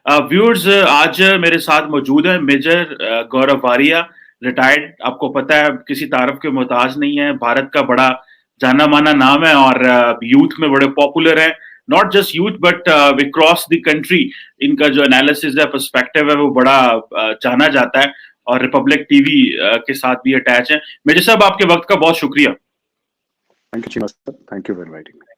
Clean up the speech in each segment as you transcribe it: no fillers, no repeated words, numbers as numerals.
Viewers, आज मेरे साथ मौजूद है मेजर गौरव वारिया, रिटायर्ड। आपको पता है किसी तारीफ के मोहताज नहीं है, भारत का बड़ा जाना माना नाम है और यूथ में बड़े पॉपुलर है। Not just youth but across the country इनका जो एनालिसिस है, पर्सपेक्टिव है, वो बड़ा जाना जाता है और रिपब्लिक टीवी के साथ भी अटैच है। मेजर साहब, आपके वक्त का बहुत शुक्रिया। थैंक यू चीमा साहब, thank you for inviting me.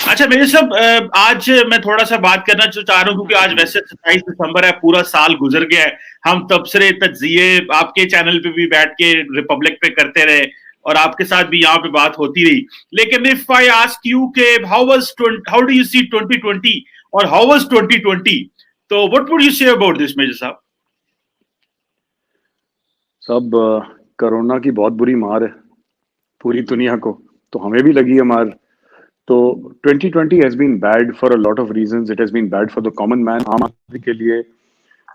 अच्छा मेजर साहब, आज मैं थोड़ा सा बात करना चाह रहा हूँ क्योंकि आज वैसे 27 दिसंबर है, पूरा साल गुजर गया है। हम तबसरे तजिए आपके चैनल पे भी बैठ के रिपब्लिक पे करते रहे और आपके साथ भी यहाँ पे बात होती रही। लेकिन इफ आई आस्क यू के हाउ डू यू सी 2020 और हाउ वाज 2020, तो what would you say about this major साहब? सब कोरोना की बहुत बुरी मार है पूरी दुनिया को, तो हमें भी लगी है मार। तो 2020 has been bad for a lot of reasons. It has been bad for the common man, आम आदमी के लिए,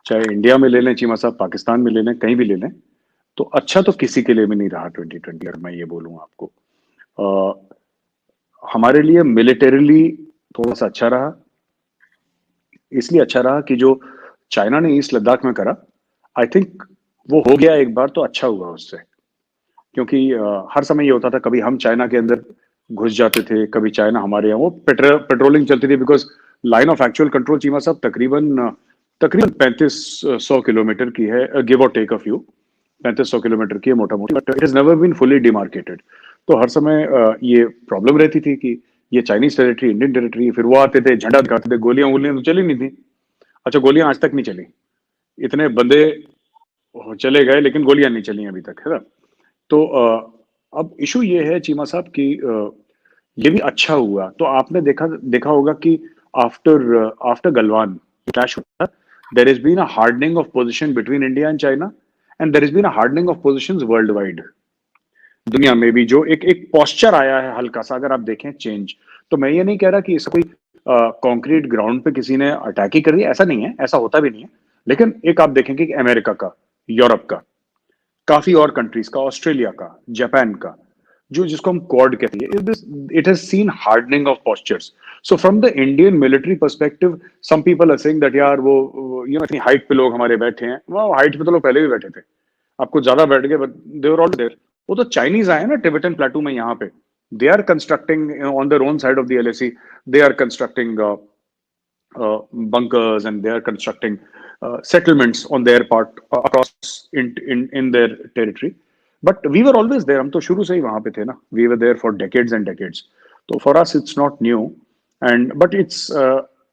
चाहे इंडिया में ले लें चीमा साहब, पाकिस्तान में ले लें, कहीं भी ले लें, तो अच्छा तो किसी के लिए भी नहीं रहा 2020। अगर मैं ये बोलूँ आपको, हमारे लिए मिलिटरीली थोड़ा सा अच्छा रहा। इसलिए अच्छा रहा कि जो चाइना ने ईस्ट लद्दाख में करा, आई थिंक वो हो गया एक बार, तो अच्छा हुआ उससे। क्योंकि हर समय ये होता था, कभी हम चाइना के अंदर घुस जाते थे, कभी चाइना हमारे यहाँ, वो पेट्रोलिंग चलती थी, because line of actual control Cheema साहब तकरीबन 3500 किलोमीटर की है, गिव और टेक अ फ्यू, 3500 किलोमीटर की है मोटा मोटी, but it is never been fully demarcated. तो हर समय ये प्रॉब्लम रहती थी कि ये चाइनीज टेरिटरी, इंडियन टेरिटरी, फिर वो आते थे, झंडा दिखाते थे, गोलियां तो चली नहीं थी। अच्छा, गोलियां आज तक नहीं चली, इतने बंदे चले गए लेकिन गोलियां नहीं चली अभी तक, है ना। तो अब इशू ये है चीमा साहब कि ये भी अच्छा हुआ। तो आपने देखा होगा कि आफ्टर गलवान क्लैश हुआ, there is been a hardening of position between India and China, and there is been a hardening of positions world wide, दुनिया में भी। जो एक पोस्चर आया है हल्का सा, अगर आप देखें चेंज। तो मैं ये नहीं कह रहा कि इसका कोई कॉन्क्रीट ग्राउंड पे किसी ने अटैक ही कर दिया, ऐसा नहीं है, ऐसा होता भी नहीं है। लेकिन एक आप देखेंगे कि अमेरिका का, यूरोप का, काफी और कंट्रीज का, ऑस्ट्रेलिया का, जापान का, जो जिसको हम क्वाड कहते हैं, it has seen hardening of postures. So from the Indian military perspective, some people are saying that यार वो इतनी हाइट पे लोग हमारे बैठे हैं। वो हाइट पे तो लोग पहले भी बैठे थे, आप कुछ ज्यादा बैठ गए, but they were all there. वो तो चाइनीज आए ना टिबेटन प्लेटू में, यहाँ पे they are constructing on their own side of the LAC, they are constructing bunkers, and they are constructing settlements on their part across in their territory. But we were always there, हम तो शुरू से ही वहां पे थे ना, we were there for decades and decades. तो for us it's not new, and but it's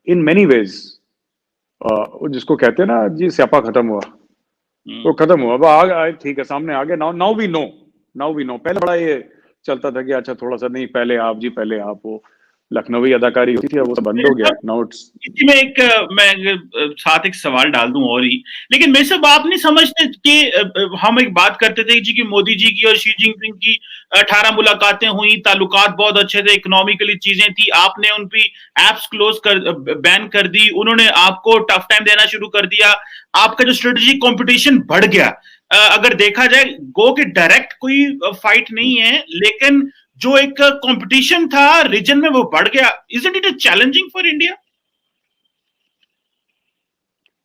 in many ways जिसको कहते हैं ना जी, स्यापा खत्म हुआ, तो खत्म हुआ, अब आ गए, ठीक है, सामने आ गए। Now now we know. पहले बड़ा ये चलता था कि अच्छा थोड़ा सा, नहीं पहले आप जी, पहले आप, वो लखनवी अदाकारी होती थी, वो सब बंद हो गया। नाउ इट्स, इसी में मैं साथ एक सवाल डाल दूं और ही, लेकिन मेरे सब आप नहीं समझते कि हम एक बात करते थे जी कि मोदी जी की और शी जिनपिंग की 18 मुलाकातें हुई, ताल्लुकात बहुत अच्छे थे, इकोनॉमिकली चीजें थी, आपने उन पे एप्स बैन कर दी, उन्होंने आपको टफ टाइम देना शुरू कर दिया, आपका जो स्ट्रेटेजिक कंपटीशन बढ़ गया। अगर देखा जाए, गो के डायरेक्ट कोई फाइट नहीं है, लेकिन जो एक कंपटीशन था रीजन में वो बढ़ गया। Isn't it challenging for India?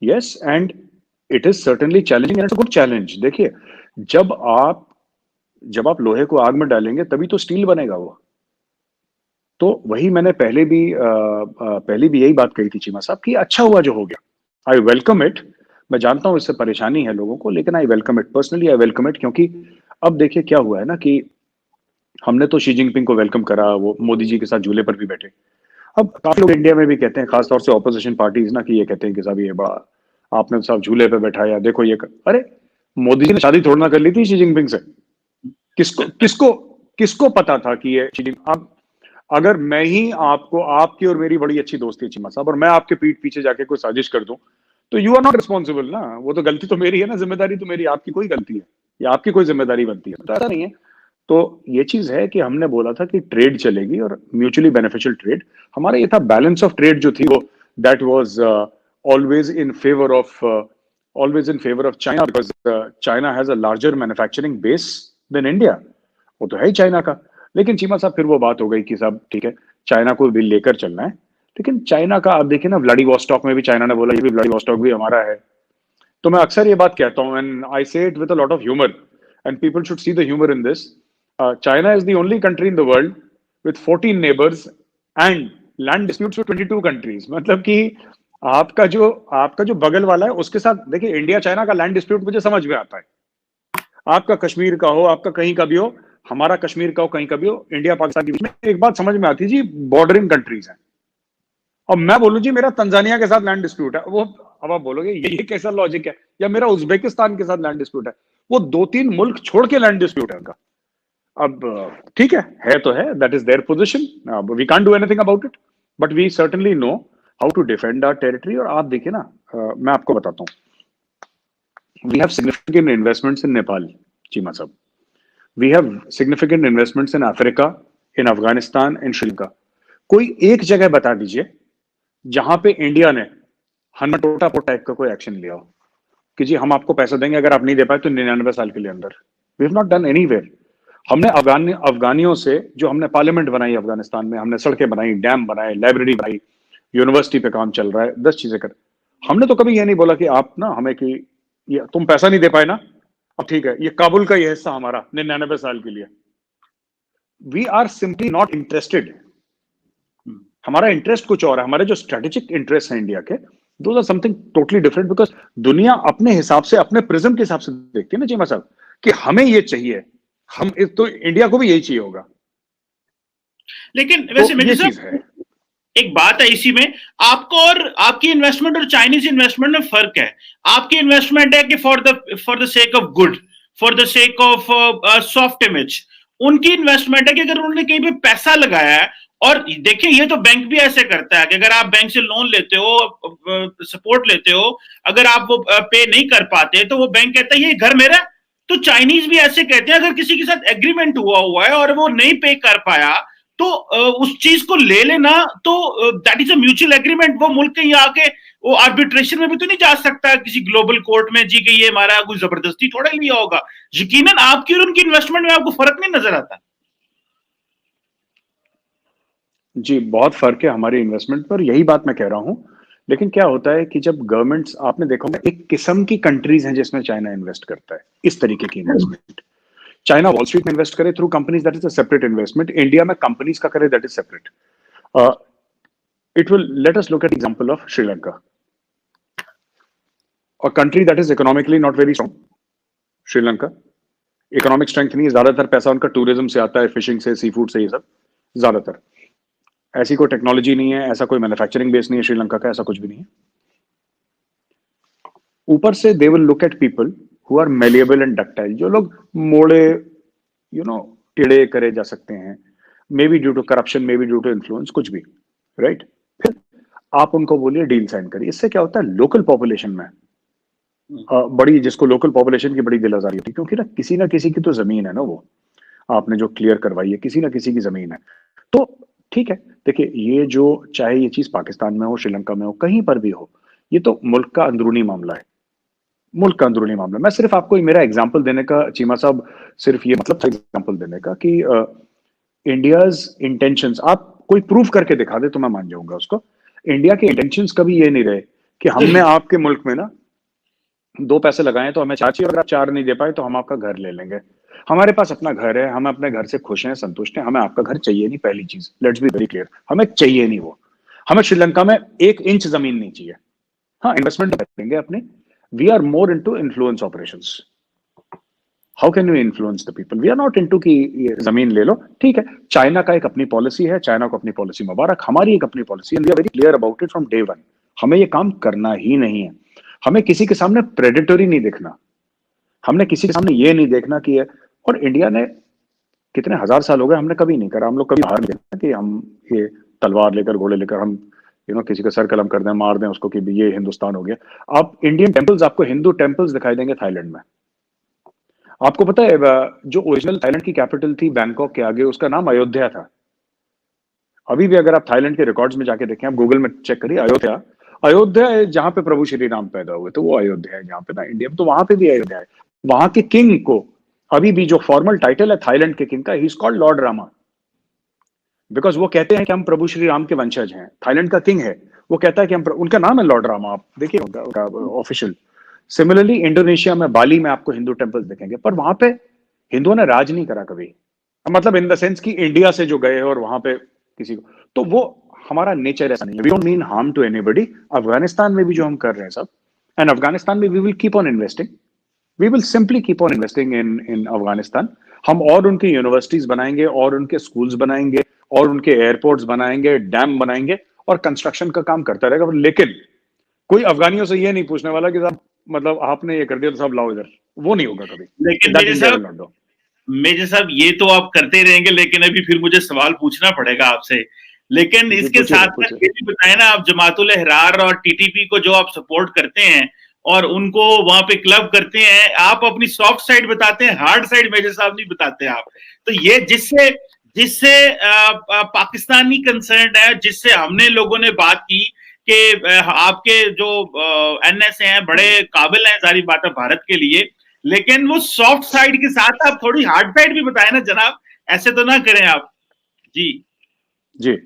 Yes, and it is certainly challenging, and it's a good challenge. देखिए, जब आप लोहे को आग में डालेंगे तभी तो स्टील बनेगा वो। तो वही मैंने पहले भी यही बात कही थी चीमा साहब कि अच्छा हुआ जो हो गया, आई वेलकम इट। मैं जानता हूं इससे परेशानी है लोगों को, लेकिन I welcome it, personally I welcome it. क्योंकि अब देखिए क्या हुआ है ना, कि हमने तो शी जिनपिंग को वेलकम करा, वो मोदी जी के साथ झूले पर भी बैठे। अब काफी लोग इंडिया में भी कहते हैं, खासतौर से ऑपोजिशन पार्टीज ना, कि ये कहते हैं कि साहब ये बड़ा आपने साहब झूले पे बैठाया, देखो ये अरे मोदी जी ने शादी थोड़ी ना कर ली थी शी जिनपिंग से। किसको किसको किसको पता था कि ये शी जिनपिंग, अब अगर मैं ही आपको, आपकी और मेरी बड़ी अच्छी दोस्ती है चीमा साहब, और मैं आपके पीठ पीछे जाके कोई साजिश कर दूं, तो यू आर नॉट रिस्पॉन्सिबल ना। वो तो गलती तो मेरी है ना, जिम्मेदारी तो मेरी, आपकी कोई गलती है या आपकी कोई जिम्मेदारी बनती है? तो ऐसा नहीं है। तो ये चीज है कि हमने बोला था कि ट्रेड चलेगी और म्यूचुअली बेनिफिशियल ट्रेड। हमारा ये था, बैलेंस ऑफ ट्रेड जो थी वो, that was always in favour of China, because China has a larger manufacturing base than India. वो तो है ही चाइना का। लेकिन चीमा साहब फिर वो बात हो गई कि साहब ठीक है, चाइना को भी लेकर चलना है, लेकिन चाइना का आप देखिए ना, व्लादिवोस्टॉक में भी चाइना ने बोला ये भी व्लादिवोस्टॉक भी हमारा है। तो मैं अक्सर ये बात कहता हूँ, एंड आई से it with a lot of humour, and people should see the humour in this. China is the only country in the world with 14 neighbours and land disputes with 22 countries. मतलब कि आपका जो बगल वाला है उसके साथ, देखिए इंडिया चाइना का लैंड डिस्प्यूट मुझे समझ में आता है, आपका कश्मीर का हो, आपका कहीं का भी हो, हमारा कश्मीर का हो, कहीं का भी हो, इंडिया पाकिस्तान के बीच में एक बात समझ में आती है जी, बॉर्डरिंग कंट्रीज हैं। और मैं बोलूं जी मेरा तंजानिया के साथ लैंड डिस्प्यूट है, वो अब आप बोलोगे ये कैसा लॉजिक है, या मेरा उज्बेकिस्तान के साथ लैंड डिस्प्यूट है, वो 2-3 मुल्क छोड़ के लैंड डिस्प्यूट है उनका। अब ठीक है तो है, that is their position, we can't do anything about it, but we certainly know how to defend our territory. और आप देखिए ना, मैं आपको बताता हूँ, we have significant investments in Nepal, Cheema sahab, we have significant investments in Africa, in Afghanistan, in Sri Lanka. कोई एक जगह बता दीजिए जहां पे इंडिया ने हन्ना टाइप का कोई एक्शन लिया हो कि जी हम आपको पैसा देंगे, अगर आप नहीं दे पाए तो 99 साल के लिए अंदर। We have not done anywhere. हमने अफगानियों से जो हमने पार्लियामेंट बनाई अफगानिस्तान में, हमने सड़कें बनाई, डैम बनाए, लाइब्रेरी बनाई, यूनिवर्सिटी पे काम चल रहा है, 10 चीजें कर, हमने तो कभी ये नहीं बोला कि आप ना हमें कि ये तुम पैसा नहीं दे पाए ना, अब ठीक है ये काबुल का ये हिस्सा हमारा 99 साल के लिए। We are simply not interested. हमारा इंटरेस्ट कुछ और है, हमारे जो स्ट्रेटेजिक इंटरेस्ट है इंडिया के, those are something totally different, because दुनिया अपने हिसाब से, अपने प्रिज्म के हिसाब से देखती है ना चीमा साहब, कि हमें ये चाहिए, हम तो इंडिया को भी यही चाहिए होगा। लेकिन वैसे तो ये चीज है, एक बात है इसी में, आपको और आपकी इन्वेस्टमेंट और चाइनीज इन्वेस्टमेंट में फर्क है। आपकी इन्वेस्टमेंट है कि for the sake of good, for the sake of soft image. उनकी इन्वेस्टमेंट है कि अगर उन्होंने कहीं पे पैसा लगाया है, और देखिए ये तो बैंक भी ऐसे करता है कि अगर आप बैंक से लोन लेते हो, सपोर्ट लेते हो, अगर आप वो पे नहीं कर पाते तो वो बैंक कहता है ये घर मेरा। तो चाइनीज भी ऐसे कहते हैं, अगर किसी के साथ एग्रीमेंट हुआ है और वो नहीं पे कर पाया तो उस चीज को ले लेना, तो that is a mutual agreement. वो मुल्क कहीं आके वो आर्बिट्रेशन में भी तो नहीं जा सकता किसी ग्लोबल कोर्ट में जी कि ये हमारा कोई जबरदस्ती थोड़ा लिया होगा। यकीनन आपकी और उनकी इन्वेस्टमेंट में आपको फर्क नहीं नजर आता? जी बहुत फर्क है हमारी इन्वेस्टमेंट पर, यही बात मैं कह रहा हूं। लेकिन क्या होता है कि जब गवर्नमेंट्स, आपने देखा होगा एक किस्म की कंट्रीज हैं जिसमें चाइना इन्वेस्ट करता है, इस तरीके की इन्वेस्टमेंट। चाइना वॉल स्ट्रीट में इन्वेस्ट करे through companies, that is a separate investment. India में कंपनीज का करे, that is separate. It will let us look at example of Sri Lanka, a country that is economically not very strong. Sri Lanka economic strength नहीं है, ज्यादातर पैसा उनका tourism से आता है, फिशिंग से, सी फूड से, ये सब ज्यादातर। ऐसी कोई टेक्नोलॉजी नहीं है, ऐसा कोई मैन्युफैक्चरिंग बेस नहीं है श्रीलंका का, ऐसा कुछ भी नहीं है। ऊपर से they will look at people who are malleable and ductile, जो लोग मोड़े टेढ़े करे जा सकते हैं, maybe due to corruption, maybe due to influence, कुछ भी, राइट। फिर आप उनको बोलिए डील साइन करिए। इससे क्या होता है, लोकल पॉपुलेशन में बड़ी, जिसको लोकल पॉपुलेशन की बड़ी दिल आजारी होती है, क्योंकि ना किसी की तो जमीन है ना, वो आपने जो क्लियर करवाई है, किसी ना किसी की जमीन है। तो ठीक है, देखिए ये जो, चाहे ये चीज पाकिस्तान में हो, श्रीलंका में हो, कहीं पर भी हो, ये तो मुल्क का अंदरूनी मामला है, मुल्क का अंदरूनी मामला। मैं सिर्फ आपको मेरा एग्जांपल देने का, चीमा साहब, सिर्फ ये मतलब था एग्जांपल देने का कि इंडियाज इंटेंशंस, आप कोई प्रूफ करके दिखा दे तो मैं मान जाऊंगा उसको। इंडिया के इंटेंशंस कभी ये नहीं रहे कि हमने आपके मुल्क में ना 2 पैसे लगाए तो हमें 4 चाहिए, अगर आप 4 नहीं दे पाए तो हम आपका घर ले लेंगे। हमारे पास अपना घर है, हम अपने घर से खुश हैं, संतुष्ट हैं, हमें आपका घर चाहिए नहीं। पहली चीज, लेट्स बी वेरी क्लियर, हमें चाहिए नहीं वो। हमें श्रीलंका में 1 इंच जमीन नहीं चाहिए। हाँ, इन्वेस्टमेंट करेंगे अपने, we are more into influence operations. How can you influence the people, we are not into कि ये जमीन ले लो। ठीक है, चाइना का एक अपनी पॉलिसी है, चाइना को अपनी पॉलिसी मुबारक, हमारी एक अपनी पॉलिसी है, we are very clear about it from day one. हमें ये काम करना ही नहीं है। हमें किसी के सामने प्रेडेटरी नहीं देखना, हमने किसी के सामने ये नहीं देखना कि ये, और इंडिया ने कितने हजार साल हो गए, हमने कभी नहीं करा। हम लोग कभी बाहर नहीं देखा कि हम ये तलवार लेकर, घोड़े लेकर हम किसी का सर कलम कर दें, मार दें उसको कि ये हिंदुस्तान हो गया। आप इंडियन टेम्पल्स, आपको हिंदू टेम्पल्स दिखाई देंगे थाईलैंड में। आपको पता है जो ओरिजिनल थाईलैंड की कैपिटल थी बैंकॉक के आगे, उसका नाम अयोध्या था। अभी भी अगर आप थाईलैंड के रिकॉर्ड्स में जाके देखें, आप गूगल में चेक करिए, अयोध्या है जहां पे प्रभु श्री राम पैदा हुए, तो वो अयोध्या है। जहां पे ना इंडिया में, तो वहां पे भी अयोध्या है। वहां के किंग को अभी भी जो फॉर्मल टाइटल है थाईलैंड के किंग का, he is called Lord Rama. Because वो कहते हैं कि हम प्रभु श्री राम के वंशज हैं। थाईलैंड का किंग है, वो कहता है कि उनका नाम है लॉर्ड रामा, आप देखिए उनका ऑफिशियल। सिमिलरली इंडोनेशिया में, बाली में आपको हिंदू टेम्पल्स दिखेंगे, पर वहां पे हिंदुओं ने राज नहीं करा कभी, मतलब इन द सेंस कि इंडिया से जो गए और वहां पे किसी को, तो वो हमारा नेचर ऐसा नहीं है। We don't mean harm to anybody. Afghanistan में भी जो हम कर रहे हैं सब, एंड अफगानिस्तान में we will keep on investing, we will simply keep on investing in Afghanistan. हम और उनकी यूनिवर्सिटीज बनाएंगे, और उनके स्कूल्स बनाएंगे, और उनके एयरपोर्ट्स बनाएंगे, डैम बनाएंगे, और कंस्ट्रक्शन का काम करता रहेगा। लेकिन कोई अफगानियों से ये नहीं पूछने वाला कि साहब मतलब आपने ये कर दिया तो सब लाओ इधर, वो नहीं होगा कभी। लेकिन That India will not do. Major साहब ये तो आप करते ही रहेंगे, लेकिन अभी फिर मुझे सवाल पूछना पड़ेगा आपसे। लेकिन इसके साथ साथ ये भी बताएं ना, आप जमातुल अहरार और टीटीपी को जो आप सपोर्ट करते हैं और उनको वहां पे क्लब करते हैं, आप अपनी सॉफ्ट साइड बताते हैं, हार्ड साइड मेजर साहब नहीं बताते आप। तो ये जिससे जिससे पाकिस्तानी कंसर्न है, जिससे हमने लोगों ने बात की कि आपके जो एनएसए हैं बड़े काबिल हैं, सारी बात है भारत के लिए, लेकिन वो सॉफ्ट साइड के साथ आप थोड़ी हार्ड साइड भी बताएं ना जनाब, ऐसे तो ना करें आप। जी जी,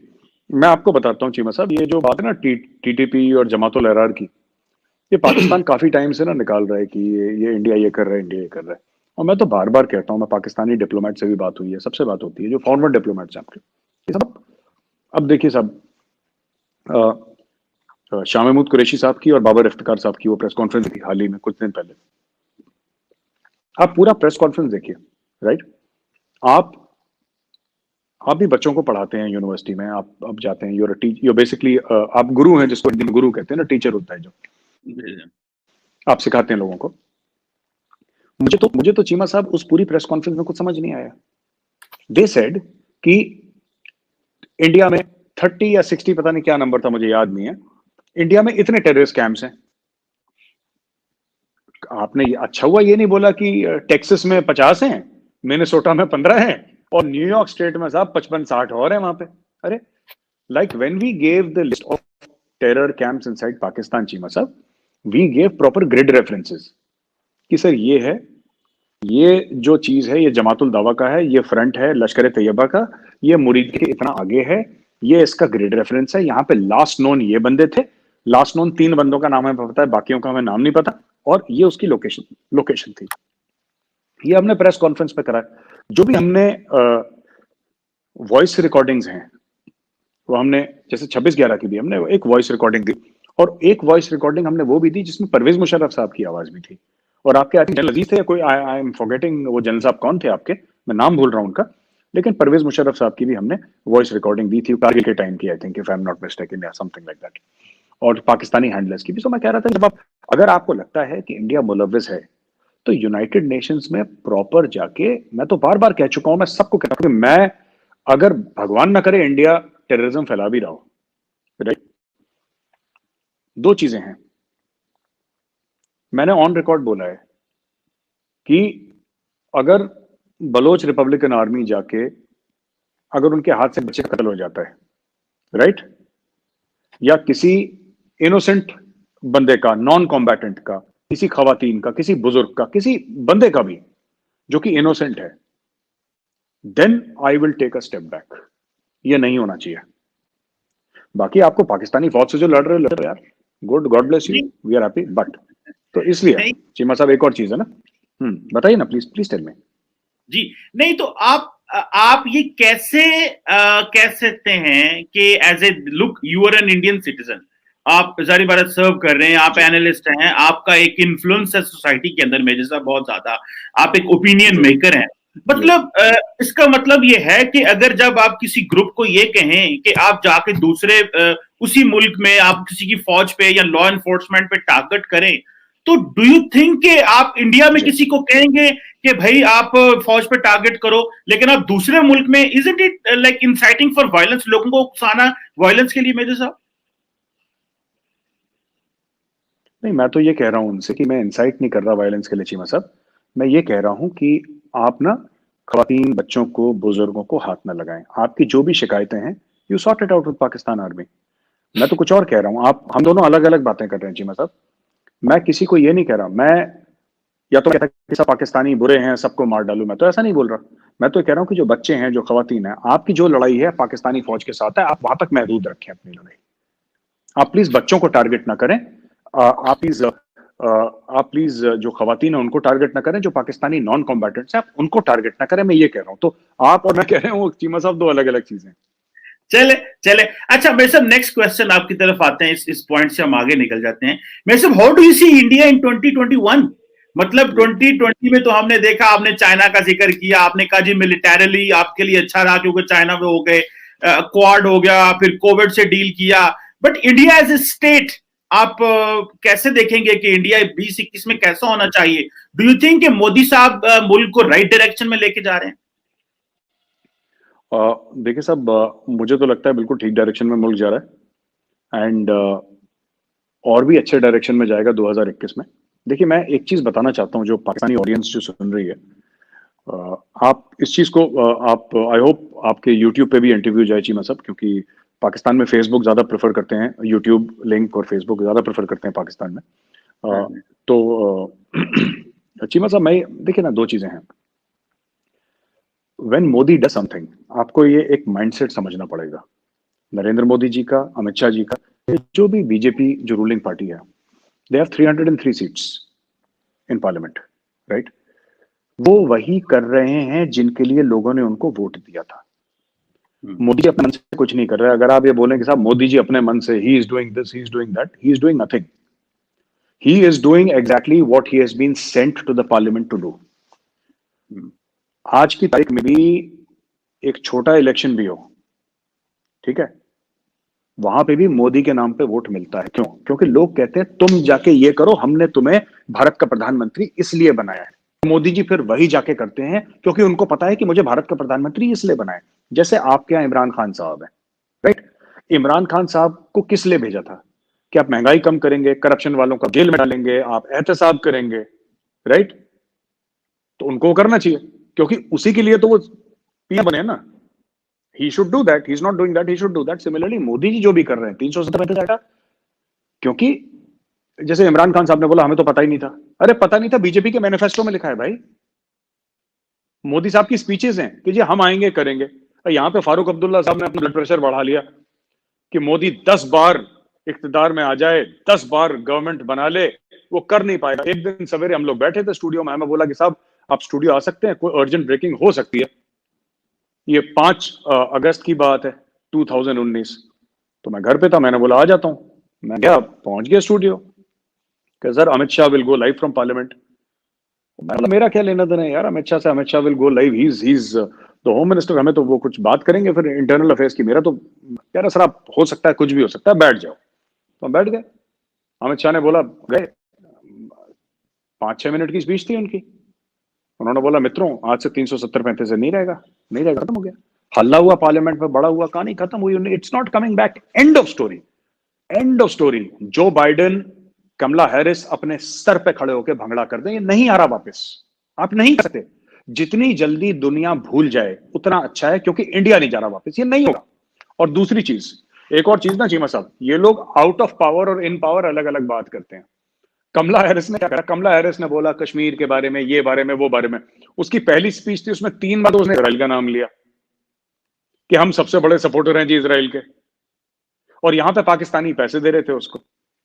मैं आपको बताता हूँ चीमा साहब, ये जो बात है ना टीटीपी और जमातुल अहरार की, ये पाकिस्तान काफी टाइम से ना निकाल रहा है कि ये इंडिया ये कर रहा है, इंडिया ये कर रहा है। और मैं तो बार बार कहता हूँ, मैं पाकिस्तानी डिप्लोमेट से भी बात हुई है, सबसे बात होती है जो फॉरवर्ड डिप्लोमेट्स हैं आपके, ये सब। अब देखिए साहब, शाह महमूद कुरैशी साहब की और बाबर इफ्तिकार साहब की वो प्रेस कॉन्फ्रेंस थी हाल ही में कुछ दिन पहले, आप पूरा प्रेस कॉन्फ्रेंस देखिए, राइट। आप भी बच्चों को पढ़ाते हैं यूनिवर्सिटी में, आप जाते हैं, यूर बेसिकली आप गुरु हैं, जिसको हिंदी में गुरु कहते हैं ना, टीचर होता है जो, आप सिखाते हैं लोगों को। मुझे तो चीमा साहब उस पूरी प्रेस कॉन्फ्रेंस में कुछ समझ नहीं आया। दे सेड कि इंडिया में 30 या 60, पता नहीं क्या नंबर था, मुझे याद नहीं है, इंडिया में इतने टेररिस्ट कैंप्स हैं। आपने अच्छा हुआ ये नहीं बोला कि टेक्सास में 50 हैं, मिनेसोटा में 15 हैं, और न्यूयॉर्क स्टेट में साहब 55-60 और हैं वहां पे। अरे like when we gave the list of terror camps inside Pakistan Cheema sahab, we gave proper grid references कि सर ये है, ये जो चीज है ये जमातुल दावा का है, ये फ्रंट है लश्कर तैयबा का, ये मुरीद के इतना आगे है, ये इसका ग्रिड रेफरेंस है, यहाँ पे लास्ट नोन ये बंदे थे, लास्ट नोन 3 बंदों का नाम हमें पता है, बाकियों का हमें नाम नहीं पता, और ये उसकी लोकेशन थी। ये हमने प्रेस कॉन्फ्रेंस पे करा। जो भी हमने वॉइस रिकॉर्डिंग्स हैं, वो हमने जैसे 26/11 की दी, हमने एक वॉइस रिकॉर्डिंग दी, और एक वॉइस रिकॉर्डिंग हमने वो भी दी जिसमें परवेज मुशर्रफ साहब की आवाज भी थी, और आपके आई थिंक जनरल अजीज थे, कोई आई एम फॉरगेटिंग वो जनरल साहब कौन थे आपके, मैं नाम भूल रहा हूं उनका, लेकिन परवेज मुशर्रफ साहब की भी हमने वॉइस रिकॉर्डिंग दी थी, कारगिल के टाइम की, I think, if I am not mistaken, या समथिंग लाइक दैट, और पाकिस्तानी हैंडलर्स की भी। तो मैं कह रहा था, जब अगर आपको लगता है कि इंडिया मुलव्विस है, तो यूनाइटेड नेशंस में प्रॉपर जाके, मैं तो बार बार कह चुका हूं, मैं सबको कह रहा हूं कि मैं, अगर भगवान ना करे इंडिया टेररिज्म फैला भी रहा हो, राइट, 2 चीजें हैं, मैंने ऑन रिकॉर्ड बोला है कि अगर बलोच रिपब्लिकन आर्मी जाके, अगर उनके हाथ से बच्चे कत्ल हो जाता है, राइट, या किसी इनोसेंट बंदे का, नॉन कॉम्बैटेंट का, किसी खवातीन का, किसी बुजुर्ग का, किसी बंदे का भी जो कि इनोसेंट है, then I will take a step back. ये नहीं होना चाहिए। बाकी आपको पाकिस्तानी फौज से जो लड़ रहे यार, good, god bless you, we are happy, but तो इसलिए चीमा साहब एक और चीज है ना, बताइए ना, प्लीज टेल मी। जी नहीं, तो आप ये कैसे कह सकते हैं कि as a look you are an Indian citizen, आप जारी भारत सर्व कर रहे हैं, आप एनालिस्ट हैं, आपका एक इन्फ्लुएंस है सोसाइटी के अंदर में जैसा बहुत ज्यादा, आप एक ओपिनियन मेकर हैं, मतलब इसका मतलब ये है कि अगर जब आप किसी ग्रुप को ये कहें कि आप जाके दूसरे उसी मुल्क में आप किसी की फौज पे या लॉ एनफोर्समेंट पे टारगेट करें, तो डू यू थिंक कि आप इंडिया में किसी को कहेंगे कि भाई आप फौज पे टारगेट करो, लेकिन आप दूसरे मुल्क में, isn't it like inciting for violence, लोगों को उकसाना वायलेंस के लिए? मेजर साहब नहीं, मैं तो ये कह रहा हूं उनसे कि मैं इंसाइट नहीं कर रहा वायलेंस के लिए चीमा साहब, मैं ये कह रहा हूं कि आप ना खवातीन, बच्चों को, बुजुर्गों को हाथ ना लगाएं। आपकी जो भी शिकायतें हैं, you sort it out with Pakistan army. मैं तो कुछ और कह रहा हूं, हम दोनों अलग अलग बातें कर रहे हैं चीमा साहब। मैं किसी को ये नहीं कह रहा, मैं या तो कहता है कि सब पाकिस्तानी बुरे हैं, सबको मार डालूं। मैं तो ऐसा नहीं बोल रहा, मैं तो कह रहा हूं कि जो बच्चे हैं, जो खवातीन हैं, आपकी जो लड़ाई है पाकिस्तानी फौज के साथ है, आप वहां तक महदूद रखें अपनी लड़ाई। आप प्लीज बच्चों को टारगेट ना करें। आप प्लीज जो खवातीन है उनको टारगेट ना करें, जो पाकिस्तानी नॉन कॉम्बैटेंट्स हैं आप उनको टारगेट ना करें, मैं ये कह रहा हूं। तो आप और मैं कह रहे हैं वो चीमा साहब दो अलग अलग चीजें। चले चले, अच्छा मेरे साहब नेक्स्ट क्वेश्चन आपकी तरफ आते हैं, इस पॉइंट से हम आगे निकल जाते हैं। मेरे साहब, how do you see India in 2021? मतलब 2020 में तो हमने देखा, आपने चाइना का जिक्र किया, आपने कहा जी मिलिटरीली आपके लिए अच्छा रहा क्योंकि चाइना में हो गए, क्वाड हो गया, फिर कोविड से डील किया, but India as a state आप कैसे देखेंगे कि इंडिया 2021 में कैसा होना चाहिए? डू यू थिंक कि मोदी साहब मुल्क को राइट डायरेक्शन में लेके जा रहे हैं? देखिए साहब, मुझे तो लगता है बिल्कुल ठीक डायरेक्शन में मुल्क जा रहा है, एंड और भी अच्छे डायरेक्शन में जाएगा 2021 में। देखिए, मैं एक चीज बताना चाहता हूँ, जो पाकिस्तानी ऑडियंस जो सुन रही है, आप इस चीज को आप आई होप आपके यूट्यूब पे भी इंटरव्यू जाए चीमा साहब, क्योंकि पाकिस्तान में फेसबुक ज्यादा प्रेफर करते हैं, यूट्यूब लिंक और फेसबुक ज्यादा प्रेफर करते हैं पाकिस्तान में। तो चीमा साहब, मैं देखिए ना, दो चीजें हैं। व्हेन मोदी डज समथिंग, आपको ये एक माइंडसेट समझना पड़ेगा। नरेंद्र मोदी जी का, अमित शाह जी का, जो भी बीजेपी जो रूलिंग पार्टी है, they have 303 seats in parliament, right? वो वही कर रहे हैं जिनके लिए लोगों ने उनको वोट दिया था। मोदी जी अपने मन से कुछ नहीं कर रहे। अगर आप ये बोलें कि साहब मोदी जी अपने मन से he is doing this, he is doing that, he is doing nothing. He is doing exactly what he has been sent to the parliament to do. आज की तारीख में भी एक छोटा इलेक्शन भी हो, ठीक है, वहां पे भी मोदी के नाम पे वोट मिलता है। क्यों? क्योंकि लोग कहते हैं तुम जाके ये करो, हमने तुम्हें भारत का प्रधानमंत्री इसलिए बनाया है। मोदी जी फिर वही जाके करते हैं, क्योंकि उनको पता है कि मुझे भारत का प्रधानमंत्री इसलिए बनाया। जैसे आपके यहाँ इमरान खान साहब है, राइट? इमरान खान साहब को किस लिए भेजा था? कि आप महंगाई कम करेंगे, करप्शन वालों का जेल में डालेंगे, आप एहतसाब करेंगे, राइट? तो उनको करना चाहिए, क्योंकि उसी के लिए तो वो पीएम बने ना। He should do that. He's not doing that. He should do that. Similarly, Modi ji जो भी कर रहे हैं, 370 पे जाएगा, क्योंकि जैसे इमरान खान साहब ने बोला हमें तो पता ही नहीं था। अरे पता नहीं था, बीजेपी के मैनिफेस्टो में लिखा है भाई। मोदी साहब की स्पीचेस हैं कि जी हम आएंगे करेंगे। यहां पे फारूक अब्दुल्ला साहब ने अपना ब्लड प्रेशर बढ़ा लिया कि मोदी 10 बार इख्तिदार में आ जाए, 10 बार गवर्नमेंट बना ले, वो कर नहीं पाएगा। एक दिन सवेरे हम लोग बैठे थे स्टूडियो में, हमें बोला कि साहब आप स्टूडियो आ सकते हैं, कोई अर्जेंट ब्रेकिंग हो सकती है। ये 5 अगस्त की बात है 2019। तो मैं घर पे था, मैंने बोला आ जाता हूं। मैं गया, पहुंच गया स्टूडियो, कि sir Amit Shah will go live from parliament. मैं बोला मेरा क्या लेना देना है यार अमित शाह से, Amit Shah will go live, he is the home minister, हमें तो वो कुछ बात करेंगे फिर इंटरनल अफेयर्स की। मेरा तो कह रहा सर आप, हो सकता है कुछ भी हो सकता है, बैठ जाओ। तो हम बैठ गए। अमित शाह ने बोला, गए 5-6 मिनट की स्पीच थी उनकी। उन्होंने बोला मित्रों आज से 370-35 से नहीं रहेगा, नहीं रहेगा, खत्म हो गया। हल्ला हुआ पार्लियामेंट में, बड़ा हुआ, कहानी खत्म हुई, it's not coming back, end of story, end of story. Joe Biden, Kamala Harris अपने सर पे खड़े होकर भंगड़ा कर दें, ये नहीं आ रहा वापस, आप नहीं कर सकते। जितनी जल्दी दुनिया भूल जाए उतना अच्छा है, क्योंकि इंडिया नहीं जा रहा वापस, ये नहीं होगा। और दूसरी चीज, एक और चीज ना चीमा साहब, ये लोग आउट ऑफ पावर और इन पावर अलग अलग बात करते हैं। कमला हैरिस ने क्या करा? कमला हैरिस ने बोला कश्मीर के बारे में, ये बारे में, वो बारे में। उसकी पहली स्पीच थी, उसमें 3 बार उसने इजराइल का नाम लिया कि हम सबसे बड़े सपोर्टर हैं जी इजराइल के। और यहां पे पाकिस्तानी पैसे दे रहे थे उसको,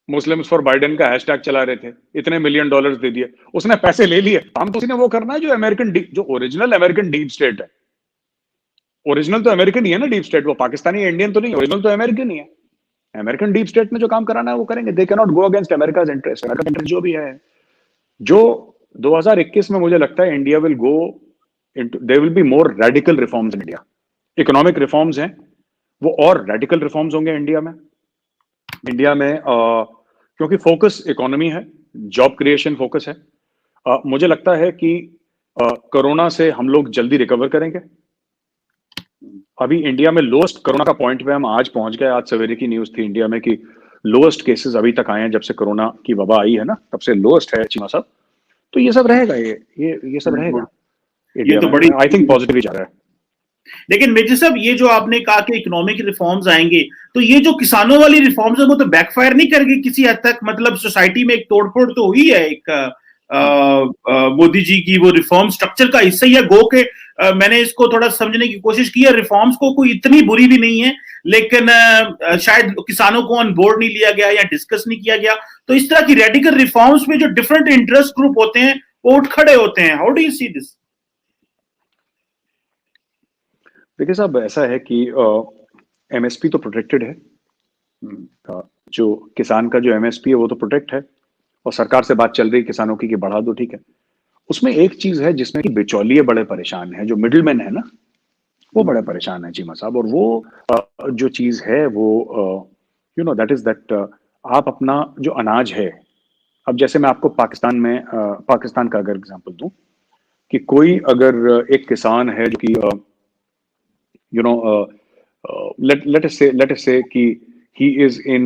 मुस्लिम्स फॉर बाइडेन का हैशटैग चला रहे थे, इतने $1 मिलियन दे दिए, उसने पैसे ले लिए। हम तो उसी ने वो करना है जो अमेरिकन, जो ओरिजिनल अमेरिकन डीप स्टेट है। ओरिजिनल तो अमेरिकन ही है ना डीप स्टेट, वो पाकिस्तानी इंडियन तो नहीं, ओरिजिनल तो अमेरिकन ही है। अमेरिकन डीप स्टेट में जो काम कराना है वो करेंगे। They can not go against America's interest. America interest जो भी है, जो 2021 में मुझे लगता है India will go into, there will be more radical reforms in India. Economic reforms हैं वो, और रेडिकल रिफॉर्म्स होंगे इंडिया में। क्योंकि फोकस इकोनॉमी है, जॉब क्रिएशन फोकस है। मुझे लगता है कि कोरोना से हम लोग जल्दी रिकवर करेंगे। अभी इंडिया में लोएस्ट कोरोना का पॉइंट पे हम आज पहुंच गए। आज सवेरे की न्यूज थी इंडिया में कि लोएस्ट केसेस अभी तक आए हैं जब से कोरोना की वबा आई है ना, तब से लोएस्ट है चीमा साहब। तो ये सब रहेगा, ये सब रहेगा। ये तो बड़ी, आई थिंक पॉजिटिवली जा रहा है। लेकिन मेजर साहब, ये जो आपने कहा कि इकोनॉमिक रिफॉर्म्स आएंगे, तो ये जो किसानों वाली रिफॉर्म्स है वो तो बैकफायर नहीं करेगी किसी हद तक? मतलब सोसाइटी में एक तोड़फोड़ तो हुई है, एक मोदी जी की वो रिफॉर्म स्ट्रक्चर का हिस्सा ही है। गो के मैंने इसको थोड़ा समझने की कोशिश की है, रिफॉर्म्स को कोई इतनी बुरी भी नहीं है, लेकिन शायद किसानों को ऑन बोर्ड नहीं लिया गया या डिस्कस नहीं किया गया। तो इस तरह की रेडिकल रिफॉर्म्स में जो डिफरेंट इंटरेस्ट ग्रुप होते हैं वो उठ खड़े होते हैं। How do you see this? देखिए साहब, ऐसा है कि एमएसपी तो प्रोटेक्टेड है। जो किसान का जो एमएसपी है वो तो प्रोटेक्ट है, और सरकार से बात चल रही है किसानों की कि बढ़ा दो, ठीक है। उसमें एक चीज है जिसमें कि बिचौलिए बड़े परेशान हैं, जो मिडिलमैन है ना, वो बड़े परेशान है चीमा साहब। और वो जो चीज है वो दैट इज दैट आप अपना जो अनाज है, अब जैसे मैं आपको पाकिस्तान का अगर एग्जांपल दूं, कि कोई अगर एक किसान है जो कि let us say कि he is in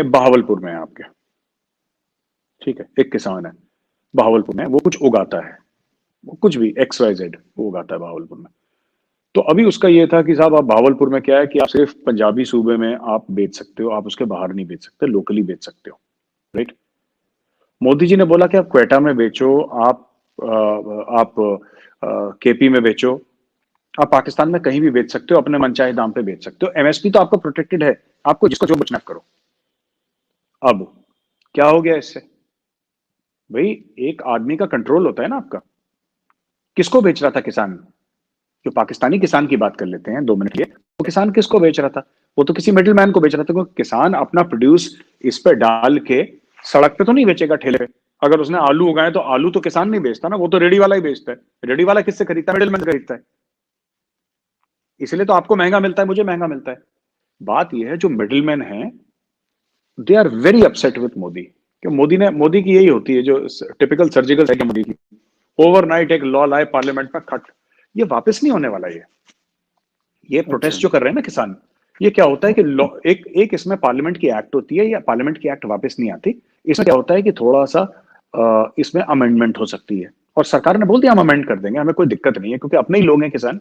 बहावलपुर में है आपके, ठीक है। एक किसान है बहावलपुर में, वो कुछ उगाता है, वो कुछ भी XYZ वो उगाता है बहावलपुर में। तो अभी उसका ये था कि साहब आप बहावलपुर में क्या है कि आप सिर्फ पंजाबी सूबे में आप बेच सकते हो, आप उसके बाहर नहीं बेच सकते, लोकली बेच सकते हो, राइट। मोदी जी ने बोला कि आप क्वेटा में बेचो, आप केपी में बेचो, आप पाकिस्तान में कहीं भी बेच सकते हो, अपने मनचाहे दाम पे बेच सकते हो, एमएसपी तो आपका प्रोटेक्टेड है, आपको जिसको जो बचना करो। अब क्या हो गया इससे? भाई एक आदमी का कंट्रोल होता है ना आपका। किसको बेच रहा था किसान? जो पाकिस्तानी किसान की बात कर लेते हैं 2 मिनट के लिए, वो किसान किसको बेच रहा था? वो तो किसी मिडिल मैन को बेच रहा था, क्योंकि किसान अपना प्रोड्यूस इस पे डाल के सड़क पे तो नहीं बेचेगा, ठेले पे। अगर उसने आलू उगाए तो आलू तो किसान नहीं बेचता ना, वो तो रेडी वाला ही बेचता है। रेडी वाला किससे खरीदता है? मिडिल मैन खरीदता है। इसलिए तो आपको महंगा मिलता है, मुझे महंगा मिलता है। बात यह है जो मिडिलमैन हैं, they are very upset with Modi, कि मोदी की यही होती है जो टिपिकल सर्जिकल है मोदी की, ओवरनाइट एक लॉ लाए पार्लियामेंट में, खट, ये वापस नहीं होने वाला। ये प्रोटेस्ट जो कर रहे हैं ना किसान, ये क्या होता है कि एक इसमें पार्लियामेंट की एक्ट होती है, या पार्लियामेंट की एक्ट वापस नहीं आती। इसमें क्या होता है कि थोड़ा सा इसमें अमेंडमेंट हो सकती है, और सरकार ने बोल दिया हम अमेंड कर देंगे, हमें कोई दिक्कत नहीं है, क्योंकि अपने ही लोग हैं किसान,